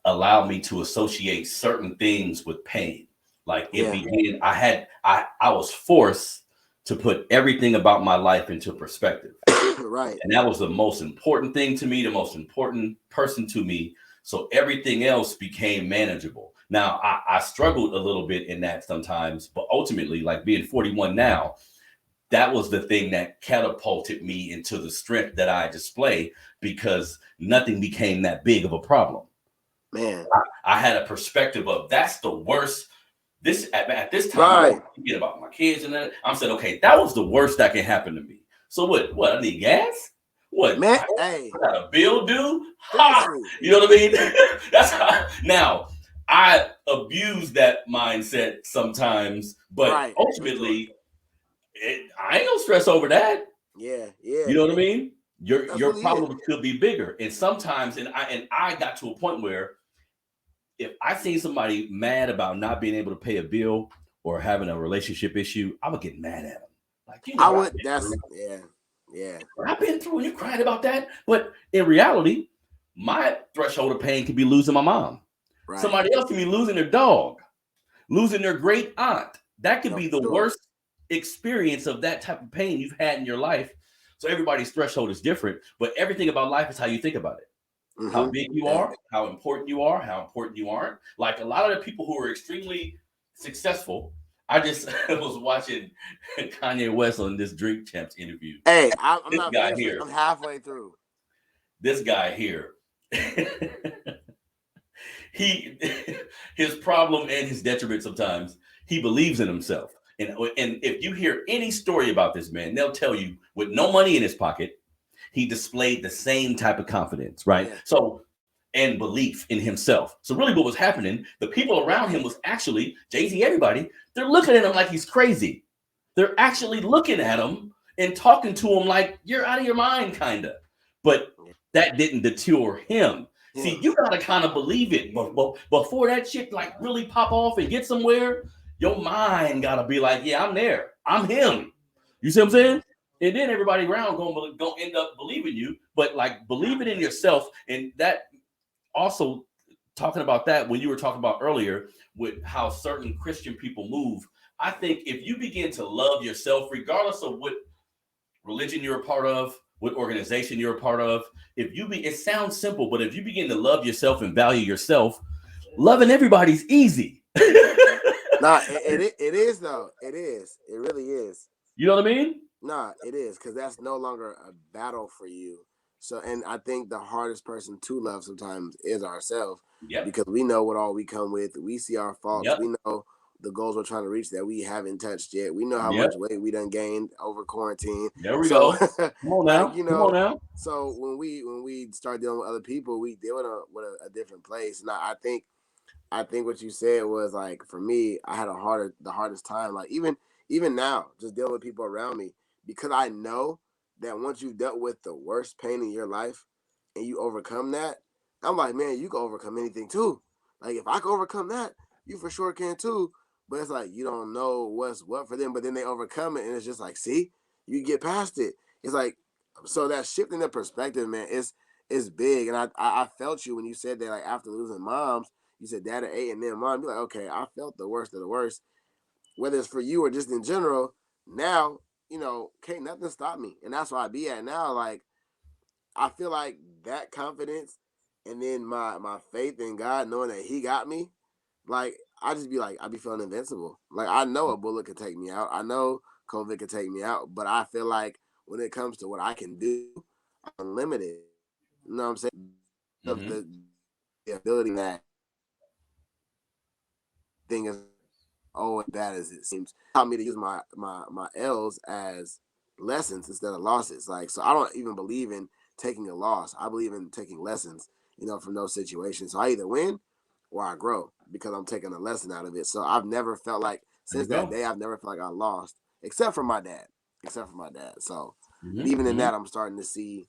allowed me to associate certain things with pain. Like it Yeah. began, I was forced to put everything about my life into perspective. Right. And that was the most important thing to me, the most important person to me. So everything else became manageable. Now, I struggled a little bit in that sometimes, but ultimately, like being 41 now, that was the thing that catapulted me into the strength that I display because nothing became that big of a problem. Man. I had a perspective of that's the worst. This at this time, I Right. was thinking about my kids and that. I'm saying, okay, that was the worst that can happen to me. So what? What? I need gas. What? Man. I Hey. got a bill due. Ha! Seriously. You know what I mean? That's how. Now I abuse that mindset sometimes, but Right. For sure. ultimately, I ain't gonna stress over that. Yeah. You Yeah. know what I mean? That's Your really it. problems could be bigger, and sometimes, and I got to a point where if I seen somebody mad about not being able to pay a bill or having a relationship issue, I would get mad at them. Like, you know, I would. That's yeah. I've been through, and you're crying about that. But in reality, my threshold of pain could be losing my mom. Right. Somebody else can be losing their dog, losing their great aunt. That could No, be the sure. worst experience of that type of pain you've had in your life. So everybody's threshold is different, but everything about life is how you think about it. Mm-hmm. How big you are, how important you are, how important you aren't. Like a lot of the people who are extremely successful. I just was watching Kanye West on this Drink Champs interview. Hey, I'm This not guy finished. here. I'm halfway through. This guy here. His problem and his detriment sometimes, he believes in himself. And if you hear any story about this man, they'll tell you with no money in his pocket, he displayed the same type of confidence, right? Yeah. So, and belief in himself. So really what was happening, the people around him was actually, Jay-Z, everybody, they're looking at him like he's crazy. They're actually looking at him and talking to him like you're out of your mind, kind of. But that didn't deter him. Yeah. See, you gotta kind of believe it. But before that shit like really pop off and get somewhere, your mind gotta be like, yeah, I'm there. I'm him. You see what I'm saying? And then everybody around gonna end up believing you. But like believing in yourself, and that also talking about that when you were talking about earlier with how certain Christian people move. I think if you begin to love yourself, regardless of what religion you're a part of, what organization you're a part of, it sounds simple, but if you begin to love yourself and value yourself, loving everybody's easy. Nah, it is though. It is. It really is. You know what I mean? Nah, it is, because that's no longer a battle for you. So, and I think the hardest person to love sometimes is ourselves. Yep. Because we know what all we come with. We see our faults. Yep. We know the goals we're trying to reach that we haven't touched yet. We know how much weight we done gained over quarantine. There we go. Come on now. Like, Come on now. So when we start dealing with other people, we deal with a different place. And I think what you said was like, for me, I had the hardest time. Like even now, just dealing with people around me, because I know that once you've dealt with the worst pain in your life and you overcome that, I'm like, man, you can overcome anything too. Like if I can overcome that, you for sure can too. But it's like you don't know what's what for them, but then they overcome it, and it's just like, see, you get past it. It's like, so that shift in the perspective, man, is big. And I felt you when you said that, like after losing moms, you said dad at 8 and then mom. You're like, okay, I felt the worst of the worst, whether it's for you or just in general. Now, can't nothing stop me, and that's where I be at now. Like I feel like that confidence, and then my faith in God, knowing that He got me, like I just be like, I be feeling invincible. Like I know a bullet could take me out. I know COVID could take me out, but I feel like when it comes to what I can do, I'm limited. You know what I'm saying? Of the ability that thing is as bad as it seems. Taught me to use my L's as lessons instead of losses. Like, so I don't even believe in taking a loss. I believe in taking lessons, from those situations. So I either win or I grow because I'm taking a lesson out of it. So I've never felt like, since that day, I've never felt like I lost, except for my dad. So even in that, I'm starting to see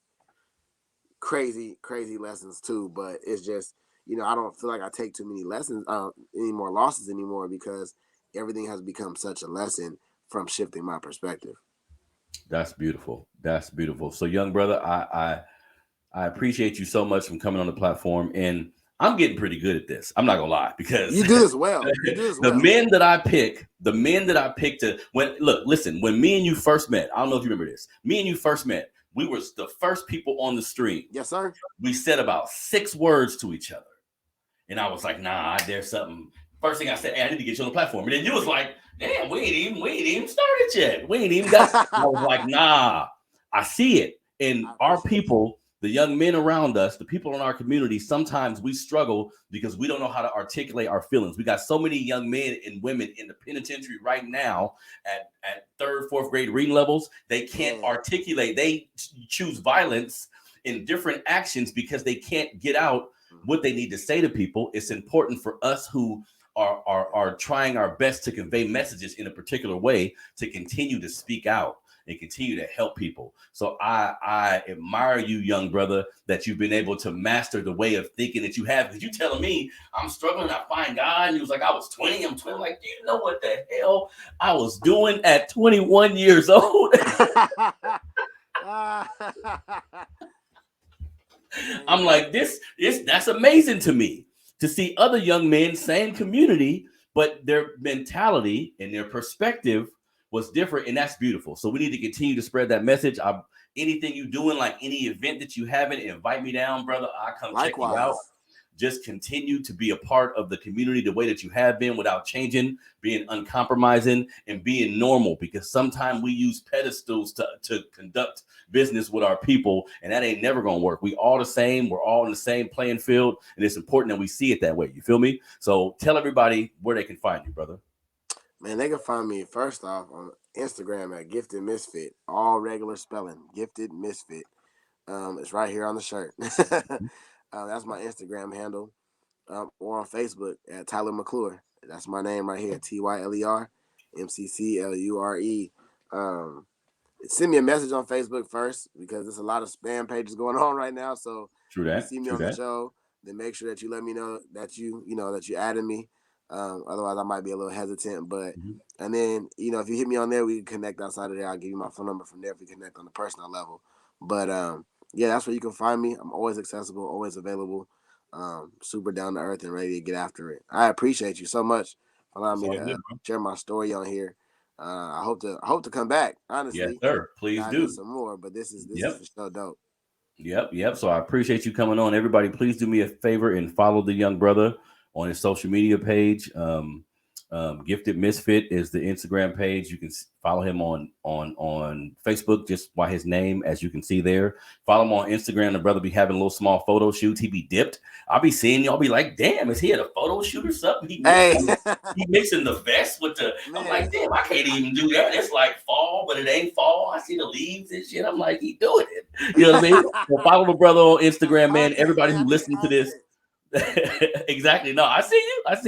crazy lessons too. But it's just, I don't feel like I take too many lessons, any more losses anymore, because everything has become such a lesson from shifting my perspective. That's beautiful. That's beautiful. So, young brother, I appreciate you so much from coming on the platform, and I'm getting pretty good at this. I'm not gonna lie, because you do this well. The men that I pick to when me and you first met, I don't know if you remember this. Me and you first met. We were the first people on the stream. Yes, sir. We said about 6 words to each other, and I was like, "Nah, there's something." First thing I said, "Hey, I need to get you on the platform," and then you was like, "Damn, we ain't even started yet. We ain't even got." I was like, "Nah, I see it." And our people, the young men around us, the people in our community, sometimes we struggle because we don't know how to articulate our feelings. We got so many young men and women in the penitentiary right now at 3rd, 4th grade reading levels. They can't articulate. They choose violence in different actions because they can't get out what they need to say to people. It's important for us who are trying our best to convey messages in a particular way to continue to speak out. and continue to help people. So I admire you, young brother, that you've been able to master the way of thinking that you have. Because you telling me I'm struggling, I find God, and he was like, I was 20, I'm 20. Like, do you know what the hell I was doing at 21 years old? I'm like, that's amazing to me to see other young men, same community, but their mentality and their perspective was different, and that's beautiful. So we need to continue to spread that message. Anything you doing, like any event that you haven't, invite me down, brother. I come check you out. Just continue to be a part of the community the way that you have been without changing, being uncompromising, and being normal, because sometimes we use pedestals to conduct business with our people, and that ain't never gonna work. We all the same. We're all in the same playing field, and it's important that we see it that way. You feel me? So tell everybody where they can find you, brother. Man, they can find me first off on Instagram at Gifted Misfit, all regular spelling, Gifted Misfit. It's right here on the shirt. That's my Instagram handle. Or on Facebook at Tyler Mcclure. That's my name right here, TYLER MCCLURE. Send me a message on Facebook first, because there's a lot of spam pages going on right now. So True that. If you see me on the show, then make sure that you let me know that you added me. Otherwise, I might be a little hesitant. But and then if you hit me on there, we can connect outside of there. I'll give you my phone number from there if we connect on the personal level. But yeah, that's where you can find me. I'm always accessible, always available. Super down to earth and ready to get after it. I appreciate you so much for allowing me to share my story on here. I hope to come back. Honestly, yes, sir. Please do some more. But this is for sure dope. Yep. So I appreciate you coming on. Everybody, please do me a favor and follow the young brother on his social media page. Gifted Misfit is the Instagram page. You can follow him on Facebook just by his name, as you can see there. Follow him on Instagram. The brother be having little small photo shoots. He be dipped. I'll be seeing y'all be like, damn, is he at a photo shoot or something? He mixing the vest with the. Man. I'm like, damn, I can't even do that. It's like fall, but it ain't fall. I see the leaves and shit. I'm like, he doing it. You know what I mean? So follow the brother on Instagram, man. Everybody who listens to this. Exactly. No, I see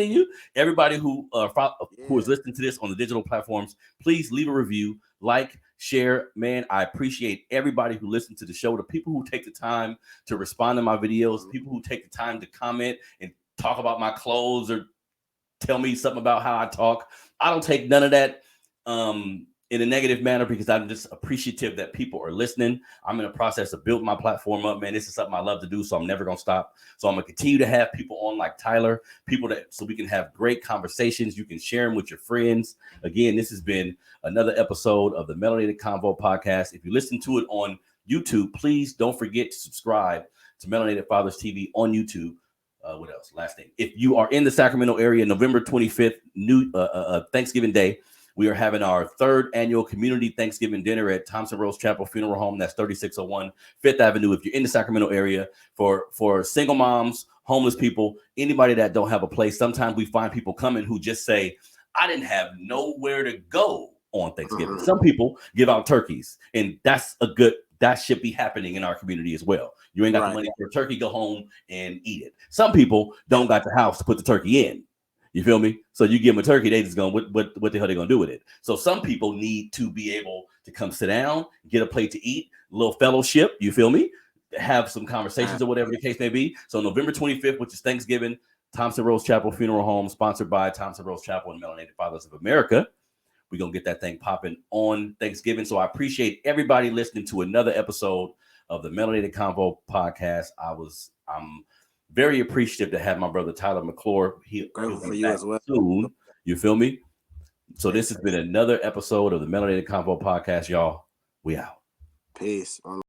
you. Everybody who is listening to this on the digital platforms, please leave a review, like, share. Man, I appreciate everybody who listens to the show. The people who take the time to respond to my videos, people who take the time to comment and talk about my clothes or tell me something about how I talk. I don't take none of that in a negative manner, because I'm just appreciative that people are listening. I'm in the process of building my platform up, man. This is something I love to do, so I'm never going to stop. So I'm going to continue to have people on like Tyler, so we can have great conversations. You can share them with your friends. Again, this has been another episode of the Melanated Convo podcast. If you listen to it on YouTube, please don't forget to subscribe to Melanated Fathers TV on YouTube. What else? Last thing. If you are in the Sacramento area, November 25th, Thanksgiving Day, we are having our third annual community Thanksgiving dinner at Thompson Rose Chapel Funeral Home. That's 3601 5th Avenue. If you're in the Sacramento area, for single moms, homeless people, anybody that don't have a place, sometimes we find people coming who just say, I didn't have nowhere to go on Thanksgiving. Some people give out turkeys, and that should be happening in our community as well. You ain't got the money for a turkey, go home and eat it. Some people don't got the house to put the turkey in. You feel me? So you give them a turkey, they just going, what the hell they gonna do with it? So some people need to be able to come sit down, get a plate to eat, a little fellowship, you feel me? Have some conversations or whatever the case may be. So November 25th, which is Thanksgiving, Thompson Rose Chapel Funeral Home, sponsored by Thompson Rose Chapel and Melanated Fathers of America. We're gonna get that thing popping on Thanksgiving. So I appreciate everybody listening to another episode of the Melanated Convo podcast. I'm very appreciative to have my brother Tyler Mcclure. He'll be back soon. You feel me? So this has been another episode of the Melanated Convo podcast, y'all. We out. Peace.